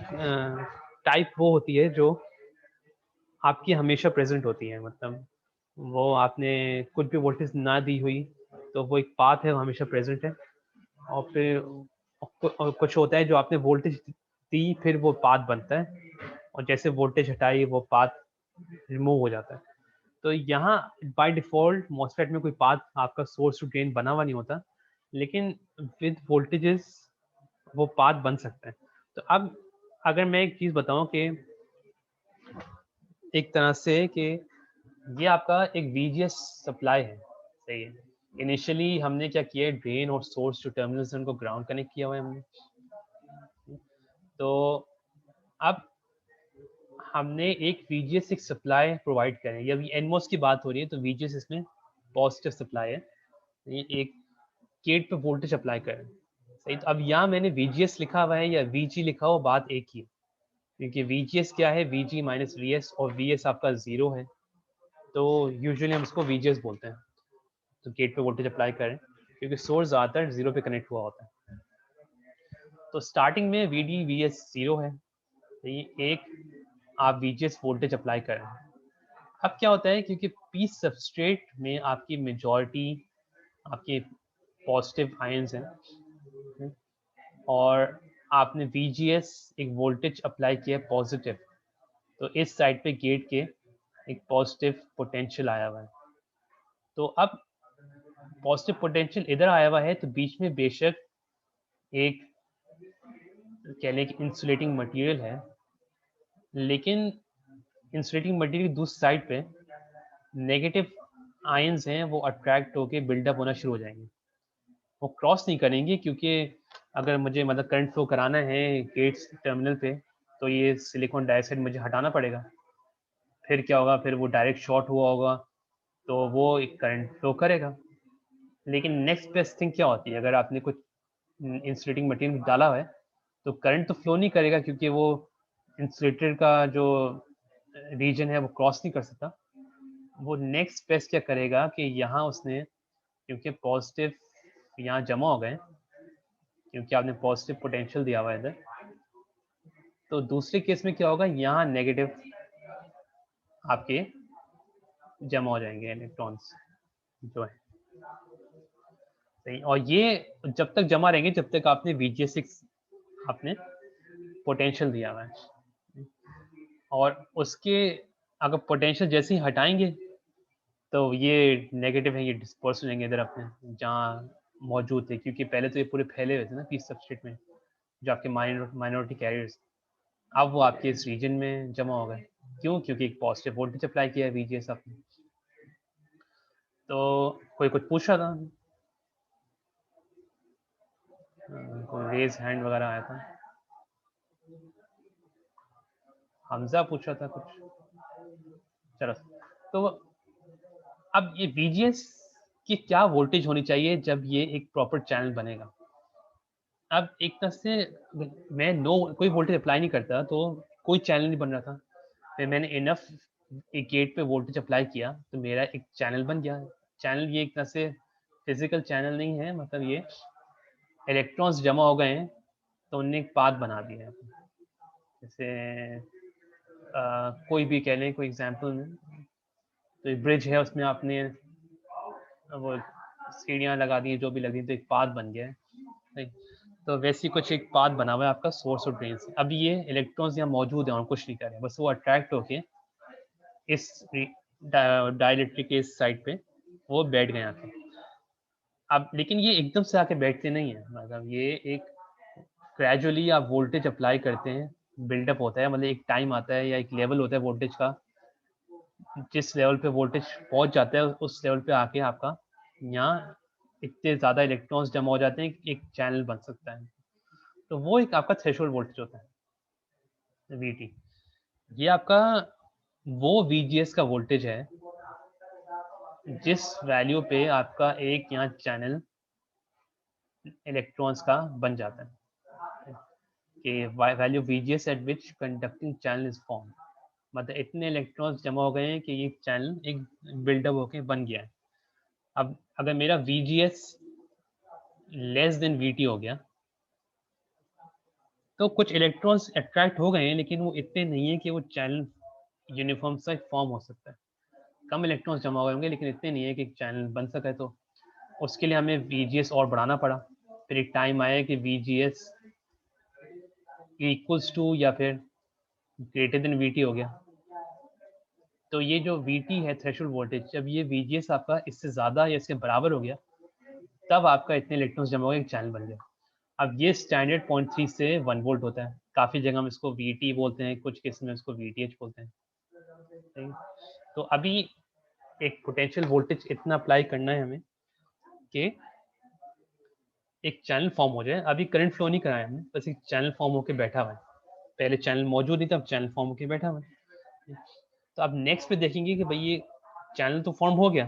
टाइप वो होती है जो आपकी हमेशा प्रेजेंट होती है, मतलब वो आपने कुछ भी वोल्टेज ना दी हुई तो वो एक पाथ है, वो हमेशा प्रेजेंट है। और फिर और कुछ होता है जो आपने वोल्टेज दी फिर वो पाथ बनता है, और जैसे वोल्टेज हटाई वो पाथ रिमूव हो जाता है। तो यहाँ बाय डिफॉल्ट मॉसफेट में कोई पाथ आपका सोर्स टू ड्रेन बना हुआ नहीं होता, लेकिन विद वोल्टेजेस वो पाथ बन सकता है। तो अब अगर मैं एक चीज़ बताऊं कि एक तरह से कि ये आपका एक VGS सप्लाई है, सही है। इनिशियली हमने क्या किया है, ड्रेन और सोर्स जो टर्मिनल्स हैं उनको ग्राउंड कनेक्ट किया हुआ है हमने। तो अब हमने एक VGS एक सप्लाई प्रोवाइड करें, या एनमोस की बात हो रही है तो VGS इसमें पॉजिटिव सप्लाई है, ये एक गेट पे वोल्टेज अप्लाई करें, सही। तो अब यहाँ मैंने VGS लिखा हुआ है या VG लिखा हुआ, बात एक ही है, क्योंकि VGS क्या है, VG माइनस VS, और VS आपका 0 है, तो यूजुअली हम इसको VGS बोलते हैं। तो गेट पे वोल्टेज अप्लाई करें क्योंकि सोर्स ज़्यादातर 0 पे कनेक्ट हुआ होता है। तो स्टार्टिंग में VD VS 0 है, तो ये एक आप VGS वोल्टेज अप्लाई करें। अब क्या होता है, क्योंकि पी सबस्ट्रेट में आपकी मेजॉरिटी आपके पॉजिटिव आयंस हैं और आपने VGS एक वोल्टेज अप्लाई किया पॉजिटिव, तो इस साइड पे गेट के एक पॉजिटिव पोटेंशियल आया हुआ है। तो अब पॉजिटिव पोटेंशियल इधर आया हुआ है, तो बीच में बेशक एक कह लें कि इंसुलेटिंग मटेरियल है, लेकिन इंसुलेटिंग मटेरियल दूसरी साइड पे नेगेटिव आयंस हैं, वो अट्रैक्ट होके बिल्डअप होना शुरू हो जाएंगे, वो क्रॉस नहीं करेंगे, क्योंकि अगर मुझे मतलब करंट फ्लो कराना है गेट्स टर्मिनल पे तो ये सिलिकॉन डाइऑक्साइड मुझे हटाना पड़ेगा। फिर क्या होगा, फिर वो डायरेक्ट शॉर्ट हुआ होगा तो वो एक करंट फ्लो करेगा। लेकिन नेक्स्ट बेस्ट थिंग क्या होती है, अगर आपने कुछ इंसुलेटिंग मटेरियल डाला हुआ है तो करंट तो फ्लो नहीं करेगा, क्योंकि वो इंसुलेटर का जो रीजन है वो क्रॉस नहीं कर सकता। वो नेक्स्ट बेस्ट क्या करेगा कि यहाँ उसने, क्योंकि पॉजिटिव यहाँ जमा हो गए, क्योंकि आपने पॉजिटिव पोटेंशियल दिया हुआ है इधर, तो दूसरे केस में क्या होगा, यहाँ नेगेटिव आपके जमा हो जाएंगे इलेक्ट्रॉन्स जो है, सही। और ये जब तक जमा रहेंगे जब तक आपने VGS6 आपने पोटेंशियल दिया हुआ है, और उसके अगर पोटेंशियल जैसे ही हटाएंगे तो ये नेगेटिव है, ये डिस्पर्स हो जाएंगे इधर अपने जहाँ मौजूद थे, क्योंकि पहले तो ये पूरे फैले हुए थे ना पीस सबस्ट्रेट में जो आपके माइनॉरिटी कैरियर्स। अब वो आपके इस रीजन में जमा हो गए। क्यों? क्योंकि एक पॉजिटिव वोल्टेज अप्लाई किया है VGS आपने। तो कोई कुछ पूछ रहा था? कोई रेज हैंड वगैरह आया था? हमजा पूछ रहा था कुछ। चलो, तो अब ये VGS की क्या वोल्टेज होनी चाहिए जब ये एक प्रॉपर चैनल बनेगा? अब एक तरह से मैं कोई वोल्टेज अप्लाई नहीं करता तो कोई चैनल नहीं बन रहा था। फिर मैंने इनफ एक गेट पे वोल्टेज अप्लाई किया तो मेरा एक चैनल बन गया। चैनल ये एक तरह से फिजिकल चैनल नहीं है, मतलब ये इलेक्ट्रॉन्स जमा हो गए हैं तो उनने एक पाथ बना दिया है। जैसे कोई भी कह लें, कोई एग्जांपल में तो एक ब्रिज है, उसमें आपने वो सीढ़ियाँ लगा दी, जो भी लगी, तो एक पाथ बन गया है, राइट? तो वैसे कुछ एक पाथ बना हुआ है आपका सोर्स और ड्रेन से। अब ये इलेक्ट्रॉन्स यहाँ मौजूद हैं और कुछ नहीं कर रहे हैं, बस वो अट्रैक्ट होके इस डाइलेक्ट्रिक के इस साइड पे वो बैठ गए आके। अब लेकिन ये एकदम से आके बैठते नहीं है, मतलब ये एक ग्रेजुअली आप वोल्टेज अप्लाई करते हैं, बिल्डअप होता है, मतलब एक टाइम आता है या एक लेवल होता है वोल्टेज का, जिस लेवल पे वोल्टेज पहुंच जाता है उस लेवल पे आके आपका यहाँ इतने ज़्यादा इलेक्ट्रॉन्स जमा हो जाते हैं कि एक चैनल बन सकता है। तो वो एक आपका थ्रेशोल्ड वोल्टेज होता है VT। ये आपका वो VGS का वोल्टेज है जिस वैल्यू पे आपका एक यहाँ चैनल इलेक्ट्रॉन्स का बन जाता है, कि value VGS eight which conducting channel is form, मतलब इतने इलेक्ट्रॉन्स जमा हो गए हैं कि ये चैनल एक बिल्डअप होके बन गया है। अब अगर मेरा VGS लेस देन VT हो गया तो कुछ इलेक्ट्रॉन्स अट्रैक्ट हो गए हैं, लेकिन वो इतने नहीं है कि वो चैनल यूनिफॉर्म सा फॉर्म हो सकता है। कम इलेक्ट्रॉन्स जमा हो गए होंगे लेकिन इतने नहीं है कि चैनल बन सके, तो उसके लिए हमें VGS और बढ़ाना पड़ा। फिर एक टाइम आया कि VGS इक्वल्स टू या फिर ग्रेटर देन VT हो गया। तो ये जो VT है थ्रेशोल्ड वोल्टेज, जब ये VGS आपका इससे ज़्यादा या इसके बराबर हो गया तब आपका इतने इलेक्ट्रॉन्स जमा हो गए, एक चैनल बन गया। अब ये स्टैंडर्ड 0.3 से 1 वोल्ट होता है। काफ़ी जगह हम इसको VT बोलते हैं, कुछ केस में इसको VTH बोलते हैं। तो अभी एक पोटेंशियल वोल्टेज इतना अप्लाई करना है हमें कि एक चैनल फॉर्म हो जाए। अभी करंट फ्लो नहीं कराया हमने, बस एक चैनल फॉर्म होकर बैठा हुआ है। पहले चैनल मौजूद नहीं था, अब चैनल फॉर्म होकर बैठा हुआ है। तो अब नेक्स्ट पे देखेंगे कि भाई ये चैनल तो फॉर्म हो गया,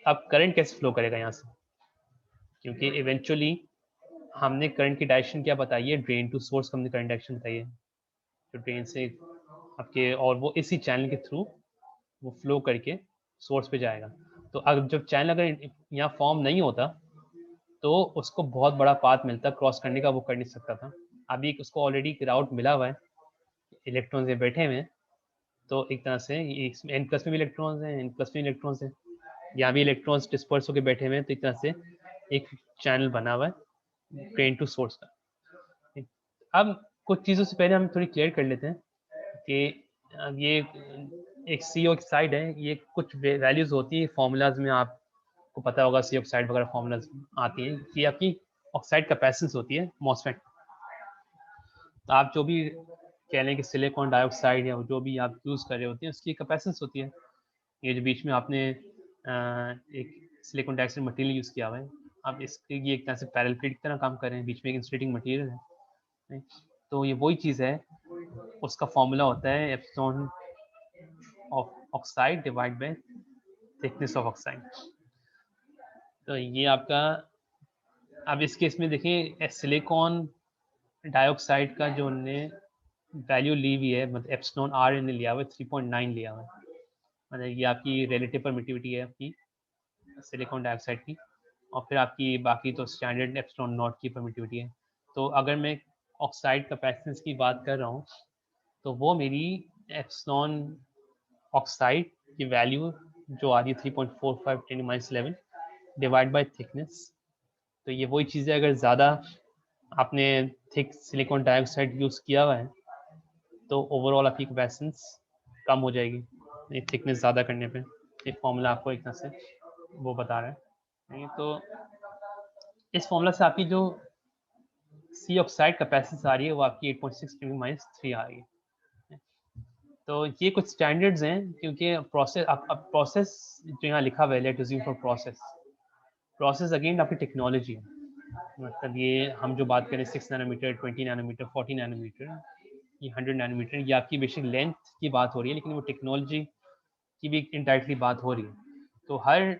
अब करंट कैसे फ्लो करेगा यहाँ से, क्योंकि इवेंचुअली हमने करंट की डायरेक्शन क्या बताई है, ड्रेन टू सोर्स हमने करंट डायरेक्शन बताई है, जो ड्रेन से आपके, और वो इसी चैनल के थ्रू वो फ्लो करके सोर्स पे जाएगा। तो अब जब चैनल अगर यहाँ फॉर्म नहीं होता तो उसको बहुत बड़ा पाथ मिलता क्रॉस करने का, वो कर नहीं सकता था। अभी उसको ऑलरेडी राउट मिला हुआ है, इलेक्ट्रॉन्स ये बैठे हुए हैं, तो एक तरह से N प्लस में भी इलेक्ट्रॉन्स हैं, N प्लस में इलेक्ट्रॉन्स हैं, यहाँ भी इलेक्ट्रॉन्स डिस्पर्स होकर बैठे हुए हैं, तो एक तरह से एक चैनल बना हुआ है ड्रेन टू सोर्स का। अब कुछ चीज़ों से पहले हम थोड़ी क्लियर कर लेते हैं कि अब ये एक सी ऑक्साइड है, ये कुछ वैल्यूज होती है फॉर्मूलाज में, आपको पता होगा सी ऑक्साइड वगैरह फॉर्मूलाज आती हैं कि आपकी ऑक्साइड कैपेसिटेंस होती है मॉसफेट। तो आप जो भी कह लें कि सिलिकॉन डाइऑक्साइड या जो भी आप यूज़ कर रहे होते हैं उसकी कैपेसिटेंस होती है। ये जो बीच में आपने एक सिलिकॉन डाइऑक्साइड मटेरियल यूज़ किया हुआ है, आप इसके ये एक तरह से पैरेलल प्लेट की तरह काम कर रहे हैं, बीच में एक इंसुलेटिंग मटेरियल है। तो ये वही चीज़ है, उसका फॉर्मूला होता है epsilon of oxide divide by thickness of oxide. तो ये आपका, अब इस केस में देखिए सिलिकॉन डाइऑक्साइड का जो उन्होंने वैल्यू ली हुई है, मतलब एप्सिलॉन R इन्होंने लिया हुआ है 3.9 लिया हुआ है, मतलब ये आपकी रिलेटिव परमिटिविटी है आपकी सिलिकॉन डाइऑक्साइड की, और फिर आपकी बाकी तो स्टैंडर्ड एप्सिलॉन नॉट की परमिटिविटी है। तो अगर मैं ऑक्साइड कैपेसिटेंस की बात कर रहा हूँ तो वो मेरी एप्सिलॉन ऑक्साइड की वैल्यू जो आ रही है 3.45 × 10⁻11 डिवाइड बाय थिकनेस। तो ये वही चीज़ है, अगर ज़्यादा आपने थिक सिलिकॉन डाइऑक्साइड यूज़ किया हुआ है तो ओवरऑल आपकी कैपेसिटेंस कम हो जाएगी थिकनेस ज़्यादा करने पे। एक फॉर्मूला आपको एक तरह से वो बता रहा है। तो इस फॉर्मूला से आपकी जो सी ऑक्साइड कैपेसिटी आ रही है वो आपकी 8.6 × -3 आ रही है। तो ये कुछ स्टैंडर्ड्स हैं, क्योंकि प्रोसेस अब प्रोसेस जो यहाँ लिखा हुआ है, late assume for process again आपकी टेक्नोलॉजी है। मतलब ये हम जो बात करें 6 नैनोमीटर, 20 नैनोमीटर, 40 नैनोमीटर, ये 100 नैनोमीटर, ये आपकी बेसिक लेंथ की बात हो रही है, लेकिन वो टेक्नोलॉजी की भी इनडायरेक्टली बात हो रही है। तो हर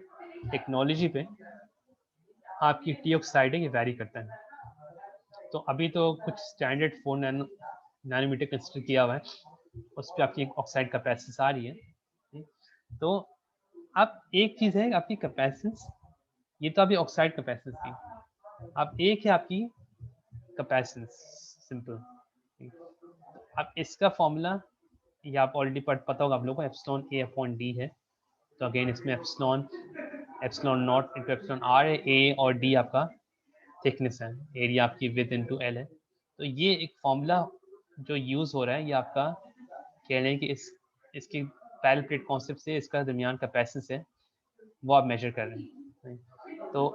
टेक्नोलॉजी पे आपकी टी ऑक्साइड है ये वैरी करता है। तो अभी तो कुछ स्टैंडर्ड 4 नैनोमीटर कंसिडर किया हुआ है, उस पर आपकी ऑक्साइड कैपेसिटी आ रही है। तो अब एक चीज़ है आपकी कैपेसिटी, ये तो अभी ऑक्साइड कैपेसिटी थी, अब एक है आपकी कैपेसिटी सिंपल। अब इसका फॉर्मूला ये आप ऑलरेडी पता होगा आप लोगों को, एप्सिलॉन A अपॉन D है। तो अगेन इसमें epsilon not into epsilon R है, A और D आपका थिकनेस है, एरिया आपकी विथ इनटू L है। तो ये एक फॉर्मूला जो यूज़ हो रहा है, ये आपका कह रहे हैं कि इसकी पैरेलल प्लेट कॉन्सेप्ट से इसका दरमियान कैपेसिटी है वो आप मेजर कर रहे हैं। तो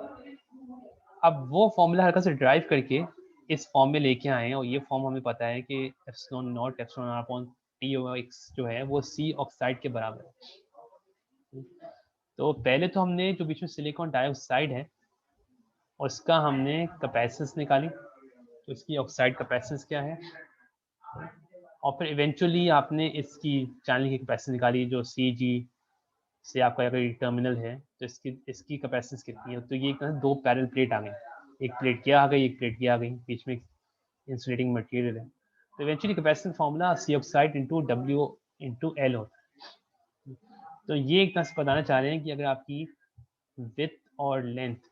अब वो फॉर्मूला हल्का से ड्राइव करके इस फॉर्म में लेके आए हैं, और ये फॉर्म हमें पता है कि epsilon not epsilon R upon T over X जो है वो C ऑक्साइड के बराबर है। तो पहले तो हमने जो बीच में सिलिकॉन डाइऑक्साइड है उसका हमने कैपेसिटी निकाली, तो इसकी ऑक्साइड कैपेसिटी क्या है, और फिर इवेंचुअली आपने इसकी चैनल की कैपेसिटी निकाली जो CG से आपका अगर टर्मिनल है तो इसकी कैपेसिटी कितनी है। तो ये दो पैरेलल प्लेट आ गई, एक प्लेट क्या आ गई, एक प्लेट क्या आ गई, बीच में इंसुलेटिंग मटेरियल है। तो eventually capacity formula C oxide into W into L होता है। तो ये एक तरह से बताना चाह रहे हैं कि अगर आपकी विथ और लेंथ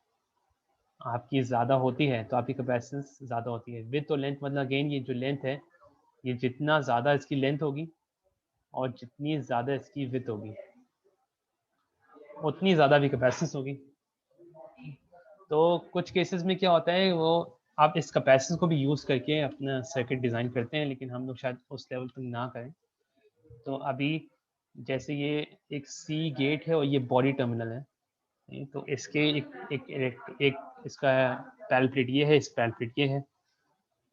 आपकी ज़्यादा होती है तो आपकी कैपेसिटी ज़्यादा होती है। विथ और लेंथ मतलब अगेन ये जो लेंथ है, ये जितना ज़्यादा इसकी लेंथ होगी और जितनी ज़्यादा इसकी विथ होगी उतनी ज़्यादा भी कैपेसिटी होगी। तो कुछ केसेस में क्या होता है, वो आप इस कैपेसिटी को भी यूज़ करके अपना सर्किट डिज़ाइन करते हैं, लेकिन हम लोग शायद उस लेवल तक ना करें। तो अभी जैसे ये एक C गेट है और ये बॉडी टर्मिनल है, तो इसके एक इसका पैरेलल प्लेट ये है, इस पैरेलल प्लेट ये है।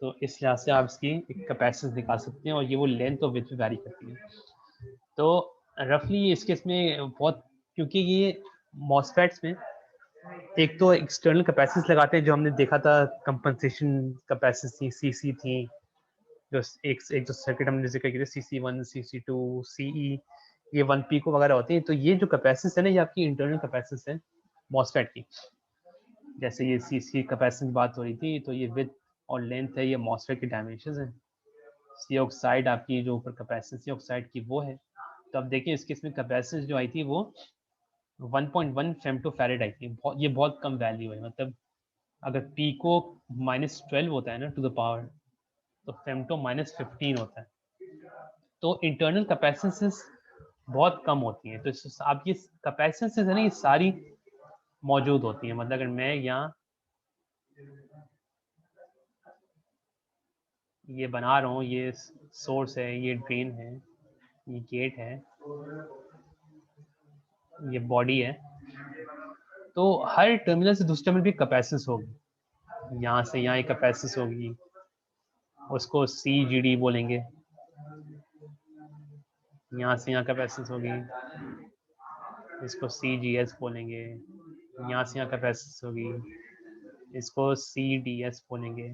तो इस लिहाज से आप इसकी एक कैपेसिटी निकाल सकते हैं, और ये वो लेंथ और विड्थ वैरी करती है। तो रफली इसके इसमें बहुत, क्योंकि ये मॉसफेट्स में एक तो एक्सटर्नल कैपेसिटीज लगाते हैं जो हमने देखा था, कंपनसेशन कैपेसिटी CC थी, जो एक जो सर्किट हमने जिक्र किया CC1 CC2 CE, ये 1 पिको वगैरह होती है। तो ये जो कैपेसिटी है ना, ये आपकी इंटरनल कैपेसिटी है मॉसफेट की। जैसे ये CC कैपेसिटी की बात हो रही थी, तो ये विड्थ और लेंथ है, ये मॉसफेट की डायमेंशंस हैं। C ऑक्साइड आपकी जो ऊपर कैपेसिटी ऑक्साइड की वो है। तो अब देखिए इसके इसमें कैपेसिटी जो आई थी वो 1.1 फेम्टोफैरेड आई थी। ये बहुत कम वैल्यू है, मतलब अगर पिको -12 होता है ना टू द पावर, तो फेम्टो -15 होता है। तो इंटरनल कैपेसिटीज बहुत कम होती हैं। तो आप ये कैपेसिटीज है ना, ये सारी मौजूद होती हैं। मतलब अगर मैं यहाँ ये बना रहा हूँ, ये सोर्स है, ये ड्रेन है, ये गेट है, ये बॉडी है, तो हर टर्मिनल से दूसरे टर्मिनल भी कैपेसिटी होगी। यहाँ से यहाँ एक कैपेसिटी होगी, उसको CGD बोलेंगे। यहाँ से यहाँ कैपेसिटी होगी, इसको CGS बोलेंगे। यहाँ से यहाँ कैपेसिटी होगी, इसको CDS बोलेंगे।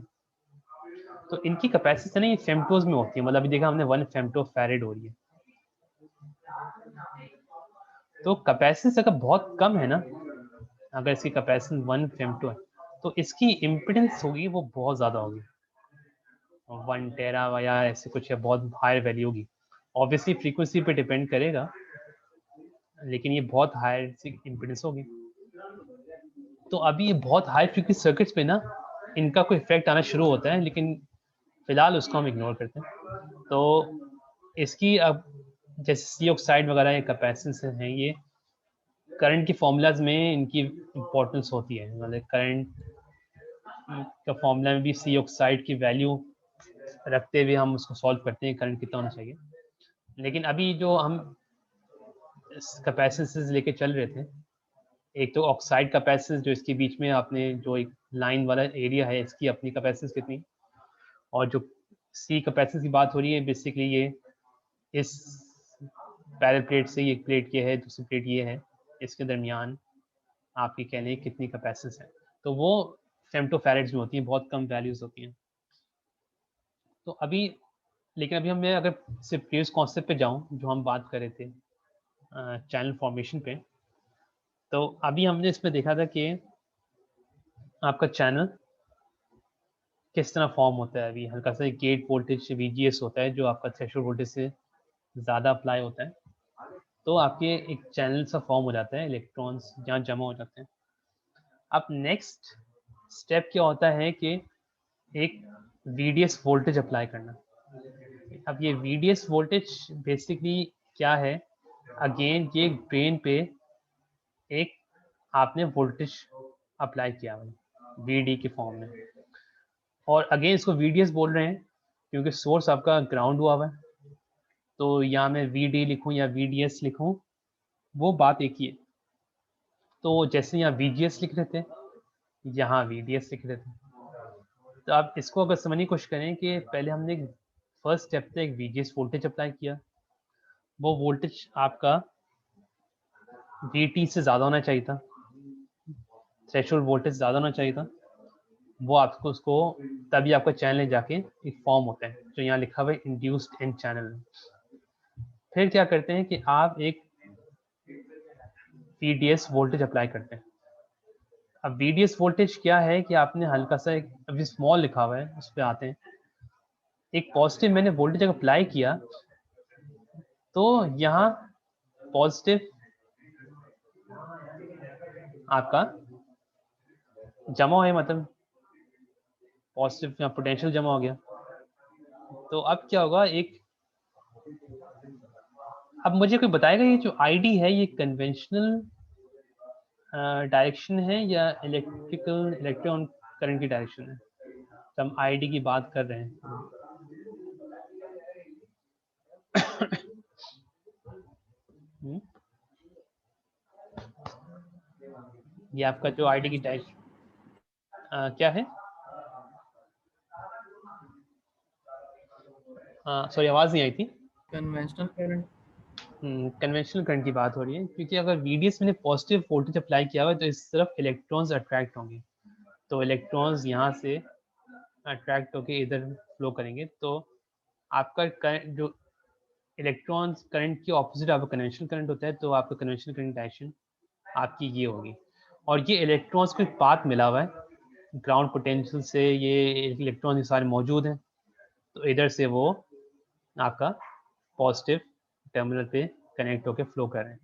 तो इनकी कैपेसिटी ना ये फेम्टोज में होती है। मतलब अभी देखा हमने 1 फेम्टोफैरेड हो रही है। तो कैपेसिटी अगर बहुत कम है ना, अगर इसकी कैपेसिटी 1 फेम्टो है, तो इसकी इम्पिडेंस होगी वो बहुत ज़्यादा होगी, 1 टेरा या ऐसे कुछ है, बहुत हायर वैल्यू होगी। ऑब्वियसली फ्रीक्वेंसी पे डिपेंड करेगा, लेकिन ये बहुत हायर सी इम्पिडेंस होगी। तो अभी ये बहुत हाई फ्रीक्वेंसी सर्किट्स पे ना इनका कोई इफेक्ट आना शुरू होता है, लेकिन फिलहाल उसको हम इग्नोर करते हैं। तो इसकी अब जैसे C ऑक्साइड वगैरह ये कैपेसिटेंस हैं, ये करंट की फॉर्मूलाज में इनकी इम्पोर्टेंस होती है। मतलब करंट का फॉर्मूला में भी C ऑक्साइड की वैल्यू रखते हुए हम उसको सॉल्व करते हैं करंट कितना होना चाहिए। लेकिन अभी जो हम कैपेसिटेंस लेके चल रहे थे, एक तो ऑक्साइड कैपेसिटी जो इसके बीच में आपने जो एक लाइन वाला एरिया है, इसकी अपनी कैपेसिटी कितनी, और जो सी कैपेसिटेंस की बात हो रही है बेसिकली ये इस पैरेलल प्लेट से ये प्लेट ये है, दूसरी प्लेट ये है, इसके दरमियान आपकी कह लें कितनी कैपेसिटेंस है। तो वो फेम्टोफैरेड्स में होती हैं, बहुत कम वैल्यूज होती हैं। तो अभी लेकिन अभी मैं अगर सिर्फ प्रीवियस कॉन्सेप्ट पे जाऊं जो हम बात कर रहे थे चैनल फॉर्मेशन पे, तो अभी हमने इसमें देखा था कि आपका चैनल किस तरह फॉर्म होता है। अभी हल्का सा गेट वोल्टेज VGS होता है जो आपका थ्रेशोल्ड वोल्टेज से ज़्यादा अप्लाई होता है, तो आपके एक चैनल सा फॉर्म हो जाता है, इलेक्ट्रॉन्स जहाँ जमा हो जाते हैं। अब नेक्स्ट स्टेप क्या होता है कि एक VDS वोल्टेज अप्लाई करना। अब ये VDS वोल्टेज बेसिकली क्या है, अगेन ये ड्रेन पे एक आपने वोल्टेज अप्लाई किया है VD के फॉर्म में, और अगेन इसको VDS बोल रहे हैं क्योंकि सोर्स आपका ग्राउंड हुआ हुआ है। तो यहाँ मैं VD लिखूँ या VDS लिखूँ वो बात एक ही है। तो जैसे यहाँ VGS लिख रहे थे, यहाँ VDS लिख रहे थे। तो आप इसको अगर समझने की कोशिश करें कि पहले हमने फर्स्ट स्टेप पे एक VGS वोल्टेज अप्लाई किया, वो वोल्टेज आपका VT से ज़्यादा होना चाहिए था, थ्रेशोल्ड वोल्टेज ज़्यादा होना चाहिए था, वो आपको उसको तभी आपका चैनल जाके एक फॉर्म होता है जो यहाँ लिखा हुआ है इंड्यूस्ड इन चैनल। फिर क्या करते हैं कि आप एक VDS वोल्टेज अप्लाई करते हैं। अब VDS वोल्टेज क्या है कि आपने हल्का सा एक अभी स्मॉल लिखा हुआ है उस पर आते हैं, एक पॉजिटिव मैंने वोल्टेज अप्लाई किया तो यहाँ पॉजिटिव आपका जमा है, मतलब पॉजिटिव यहाँ पोटेंशियल जमा हो गया। तो अब क्या होगा, एक अब मुझे कोई बताएगा ये जो ID है ये कन्वेंशनल डायरेक्शन है या इलेक्ट्रॉन करंट की डायरेक्शन है। तो हम ID की बात कर रहे हैं। ये आपका जो ID की डायरेक्शन क्या है, सॉरी आवाज़ नहीं आई थी। Conventional current. कन्वेंशनल करंट की बात हो रही है क्योंकि अगर VDS मैंने पॉजिटिव वोल्टेज अप्लाई किया हुआ है तो इस तरफ इलेक्ट्रॉन्स अट्रैक्ट होंगे, तो इलेक्ट्रॉन्स यहाँ से अट्रैक्ट होके इधर फ्लो करेंगे। तो आपका करंट जो इलेक्ट्रॉन्स करंट की ऑपोजिट आपका कन्वेंशनल करंट होता है, तो आपका कन्वेंशनल करंट डायरेक्शन आपकी ये होगी। और ये इलेक्ट्रॉन्स को एक पाथ मिला हुआ है ग्राउंड पोटेंशियल से, ये इलेक्ट्रॉन सारे मौजूद हैं, तो इधर से वो आपका पॉजिटिव टर्मिनल पे कनेक्ट होकर फ्लो कर रहे हैं।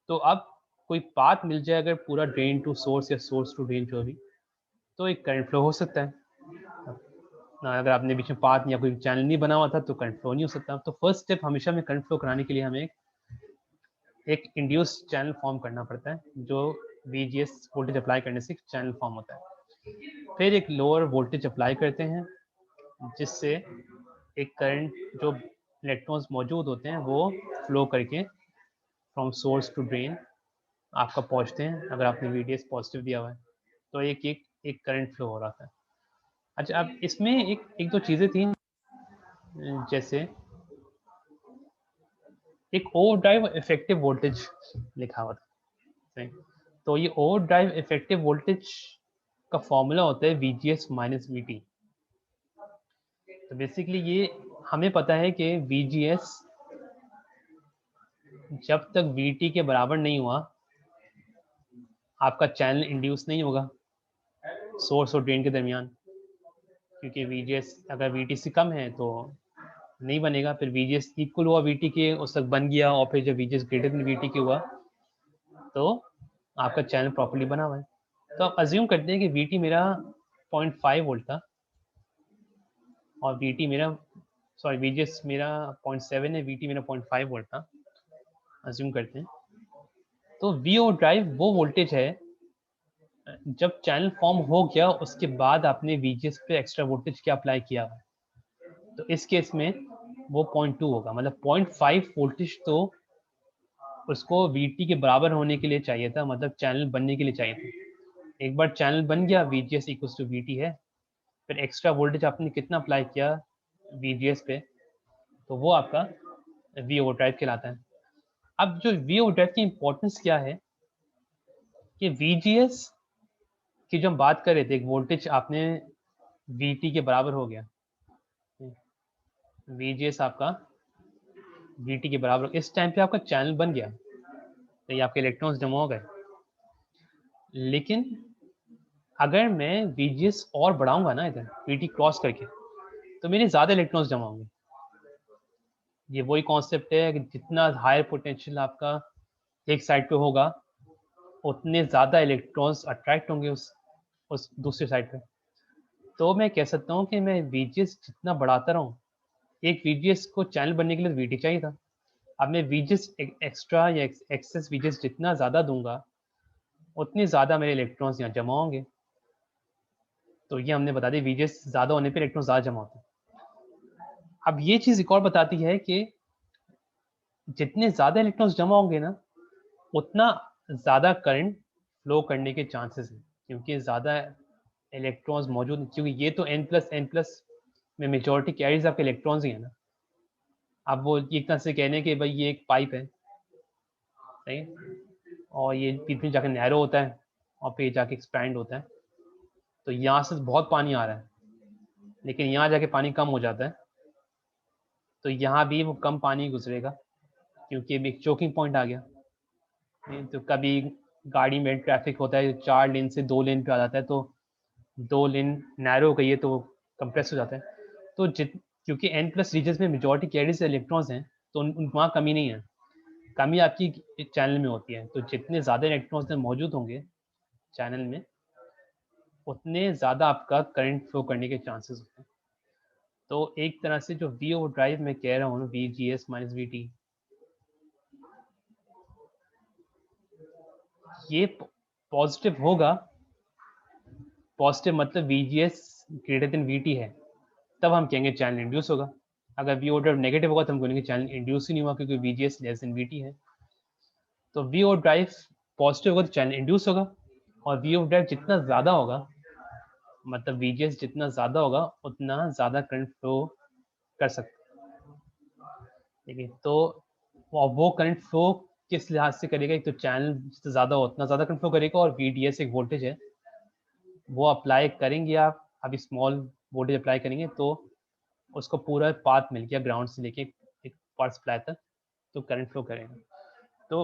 तो अब कोई पाथ मिल जाए अगर पूरा ड्रेन टू सोर्स या सोर्स टू ड्रेन जो भी, तो एक करंट फ्लो हो सकता है। अगर आपने बीच में पाथ या कोई चैनल नहीं बना हुआ था तो करंट फ्लो नहीं हो सकता। तो फर्स्ट स्टेप हमेशा में करंट फ्लो कराने के लिए हमें एक इंड्यूस चैनल फॉर्म करना पड़ता है जो VGS वोल्टेज अप्लाई करने से चैनल फॉर्म होता है। फिर एक लोअर वोल्टेज अप्लाई करते हैं जिससे एक करंट जो इलेक्ट्रॉन्स मौजूद होते हैं वो फ्लो करके फ्रॉम सोर्स टू ड्रेन आपका पहुंचते हैं। अगर आपने VDS पॉजिटिव दिया हुआ है तो एक करंट फ्लो हो रहा था। अच्छा, अब इसमें एक दो चीज़ें थी, जैसे एक ओवरड्राइव इफेक्टिव वोल्टेज लिखा हुआ था। तो ये ओवरड्राइव इफेक्टिव वोल्टेज का फॉर्मूला होता है VGS माइनस VT। तो बेसिकली ये हमें पता है कि VGS जब तक VT के बराबर नहीं हुआ आपका चैनल इंड्यूस नहीं होगा सोर्स और ड्रेन के दरमियान, क्योंकि VGS अगर VT से कम है तो नहीं बनेगा। फिर VGS इक्वल हुआ VT के, उस तक बन गया, और फिर जब VGS ग्रेटर देन VT के हुआ तो आपका चैनल प्रॉपर्ली बना हुआ है। तो आप अज्यूम करते हैं कि VT मेरा 0.5 वोल्ट था और VT मेरा VGS मेरा 0.7 है, VT मेरा 0.5 वोल्ट था, अज्यूम करते हैं। तो VO ड्राइव वो वोल्टेज है जब चैनल फॉर्म हो गया उसके बाद आपने VGS पे एक्स्ट्रा वोल्टेज क्या अप्लाई किया हुआ है। तो इस केस में वो 0.2 होगा, मतलब 0.5 वोल्टेज तो उसको VT के बराबर होने के लिए चाहिए था, मतलब चैनल बनने के लिए चाहिए था। एक बार चैनल बन गया VGS इक्वल टू VT है, फिर एक्स्ट्रा वोल्टेज आपने कितना अप्लाई किया VGS पे, तो वो आपका V ओवरड्राइव कहलाता है। अब जो V ओवरड्राइव की इम्पोर्टेंस क्या है कि VGS की जो हम बात कर रहे थे, एक वोल्टेज आपने VT के बराबर हो गया, VGS आपका VT के बराबर, इस टाइम पे आपका चैनल बन गया, तो ये आपके इलेक्ट्रॉन्स जमा हो गए। लेकिन अगर मैं VGS और बढ़ाऊंगा ना इधर VT क्रॉस करके, तो मेरे ज़्यादा इलेक्ट्रॉन्स जमा होंगे। ये वही कॉन्सेप्ट है कि जितना हायर पोटेंशियल आपका एक साइड पे होगा, उतने ज़्यादा इलेक्ट्रॉन्स अट्रैक्ट होंगे उस दूसरी साइड पे। तो मैं कह सकता हूँ कि मैं VGS जितना बढ़ाता रहूँ, एक VGS को चैनल बनने के लिए VT चाहिए था, अब मैं VGS एक्स्ट्रा या एक्सेस VGS जितना ज़्यादा दूंगा, उतनी ज़्यादा मेरे इलेक्ट्रॉन्स यहाँ जमा होंगे। तो ये हमने बता दी, VGS ज़्यादा होने पे इलेक्ट्रॉन ज़्यादा जमा होते हैं। अब ये चीज़ एक और बताती है कि जितने ज़्यादा इलेक्ट्रॉन्स जमा होंगे ना, उतना ज़्यादा करंट फ्लो करने के चांसेस हैं, क्योंकि ज़्यादा इलेक्ट्रॉन्स मौजूद हैं, क्योंकि ये तो n+ में मेजॉरिटी कैरीज आपके इलेक्ट्रॉन्स ही है ना। अब वो एक तरह से कहने के भाई ये एक पाइप है, सही है, और ये बीच में जाके नैरो होता है और फिर जाके एक्सपैंड होता है, तो यहाँ से बहुत पानी आ रहा है, लेकिन यहाँ जाके पानी कम हो जाता है, तो यहाँ भी वो कम पानी गुजरेगा, क्योंकि अभी एक चोकिंग पॉइंट आ गया। तो कभी गाड़ी में ट्रैफिक होता है, 4 लेन से 2 लेन पे आ जाता है, तो 2 लेन नैरो हो गई है तो कंप्रेस हो जाता है। तो क्योंकि n+ रीजन्स में मेजॉरिटी कैरीज इलेक्ट्रॉन्स हैं, तो वहाँ कमी नहीं है, कमी आपकी चैनल में होती है। तो जितने ज़्यादा इलेक्ट्रॉन्स मौजूद होंगे चैनल में, उतने ज़्यादा आपका करंट फ्लो करने के चांसेस होते हैं। तो एक तरह से जो V ओवरड्राइव मैं कह रहा हूँ, VGS - VT, ये पॉजिटिव होगा। पॉजिटिव मतलब VGS ग्रेटर देन VT है, तब हम कहेंगे चैनल इंड्यूस होगा। अगर V ओवरड्राइव नेगेटिव होगा तो हम कहेंगे चैनल इंड्यूस ही नहीं हुआ, क्योंकि VGS लेस देन VT है। तो V ओवरड्राइव पॉजिटिव होगा तो चैनल इंड्यूस होगा, और V ओवरड्राइव जितना ज़्यादा होगा, मतलब VGS जितना ज़्यादा होगा, उतना ज़्यादा करंट फ्लो कर सकते हैं। ठीक है, तो वो करंट फ्लो किस लिहाज से करेगा, एक तो चैनल जितना ज़्यादा हो उतना ज़्यादा करंट फ्लो करेगा, और VDS एक वोल्टेज है, वो अप्लाई करेंगे आप, अभी स्मॉल वोल्टेज अप्लाई करेंगे तो उसको पूरा पाथ मिल गया ग्राउंड से लेके एक पावर सप्लाई तक, तो करंट फ्लो करेगा। तो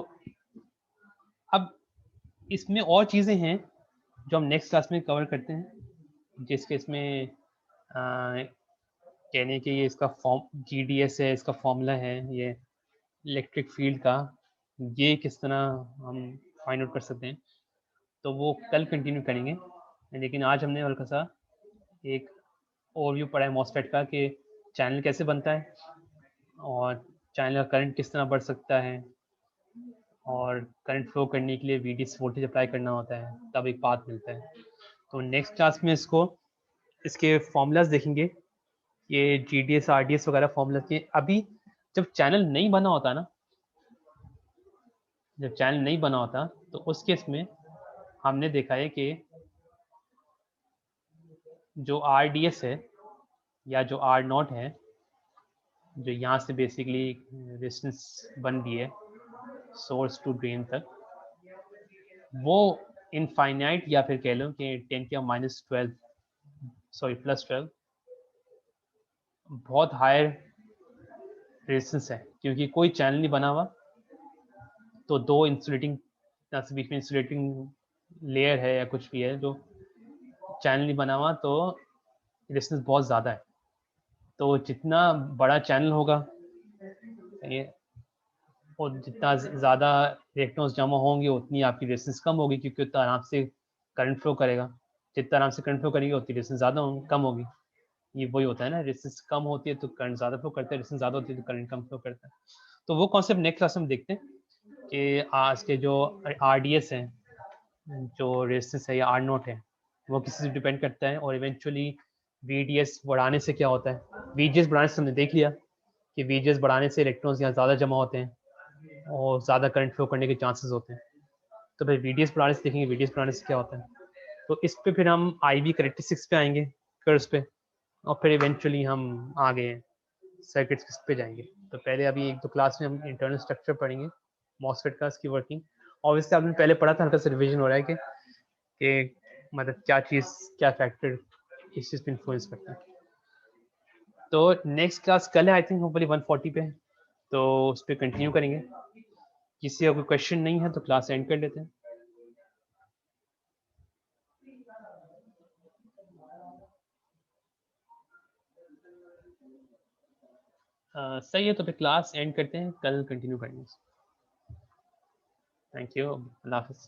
अब इसमें और चीज़ें हैं जो हम नेक्स्ट क्लास में कवर करते हैं, जिसके इसमें कहने के ये इसका फॉर्म GDS है, इसका फॉर्मूला है ये इलेक्ट्रिक फील्ड का, ये किस तरह हम फाइंड आउट कर सकते हैं, तो वो कल कंटिन्यू करेंगे। लेकिन आज हमने हल्का सा एक ओवरव्यू पढ़ा है मॉसफेट का, कि चैनल कैसे बनता है और चैनल का करंट किस तरह बढ़ सकता है, और करंट फ्लो करने के लिए VDS वोल्टेज अप्लाई करना होता है, तब एक पाथ मिलता है। तो नेक्स्ट क्लास में इसके फॉर्मूलाज देखेंगे, ये GDS RDS वगैरह फॉर्मूलाज के। अभी जब चैनल नहीं बना होता ना, जब चैनल नहीं बना होता, तो उस केस में हमने देखा है कि जो RDS है या जो R0 है, जो यहाँ से बेसिकली रेजिस्टेंस बन रही है सोर्स टू ड्रेन तक, वो इनफाइनाइट या फिर कह लो कि 10⁻12 +12 बहुत हायर रेजिस्टेंस है, क्योंकि कोई चैनल नहीं बना हुआ, तो दो इंसुलेटिंग बीच में इंसुलेटिंग लेयर है या कुछ भी है, जो चैनल नहीं बना हुआ, तो रेजिस्टेंस बहुत ज़्यादा है। तो जितना बड़ा चैनल होगा ये, और जितना ज़्यादा इलेक्ट्रॉन्स जमा होंगे, उतनी आपकी रेजिस्टेंस कम होगी, क्योंकि उतना आराम से करंट फ्लो करेगा। जितना आराम से करंट फ्लो करेगी, उतनी रेजिस्टेंस ज़्यादा कम होगी। ये वही होता है ना, रेजिस्टेंस कम होती है तो करंट ज़्यादा फ्लो करता है, रेजिस्टेंस ज़्यादा होती है तो करंट कम फ्लो करता है। तो वो कॉन्सेप्ट नेक्स्ट क्लास में देखते हैं कि आज के जो RDS हैं, जो रेजिस्टेंस है या R0 है, वो किसी से डिपेंड करता है, और इवेंचुअली VDS बढ़ाने से क्या होता है। VGS बढ़ाने से हमने देख लिया कि VGS बढ़ाने से इलेक्ट्रॉन्स यहाँ ज़्यादा जमा होते हैं और ज़्यादा करंट फ्लो करने के चांसेस होते हैं। तो फिर VDS बढ़ाने से देखेंगे VDS बढ़ाने से क्या होता है। तो इस पे फिर हम IB कैरेक्टरिस्टिक्स पे आएंगे कर्व्स पे, और फिर इवेंचुअली हम आगे सर्किट्स पे जाएंगे। तो पहले अभी एक दो क्लास में हम इंटरनल स्ट्रक्चर पढ़ेंगे मॉसफेट का, इसकी वर्किंग। ऑब्वियसली आपने पहले पढ़ा था, हल्का सा रिविजन हो रहा है कि मतलब क्या चीज़, क्या फैक्टर इस चीज़ पे इन्फ्लुएंस करता है। तो नेक्स्ट क्लास कल है आई थिंक, होपफुली 140 पे, तो उस पर कंटिन्यू करेंगे। किसी का कोई क्वेश्चन नहीं है तो क्लास एंड कर लेते हैं। सही है, तो फिर क्लास एंड करते हैं, कल कंटिन्यू करेंगे। थैंक यू, अल्लाह हाफिज़।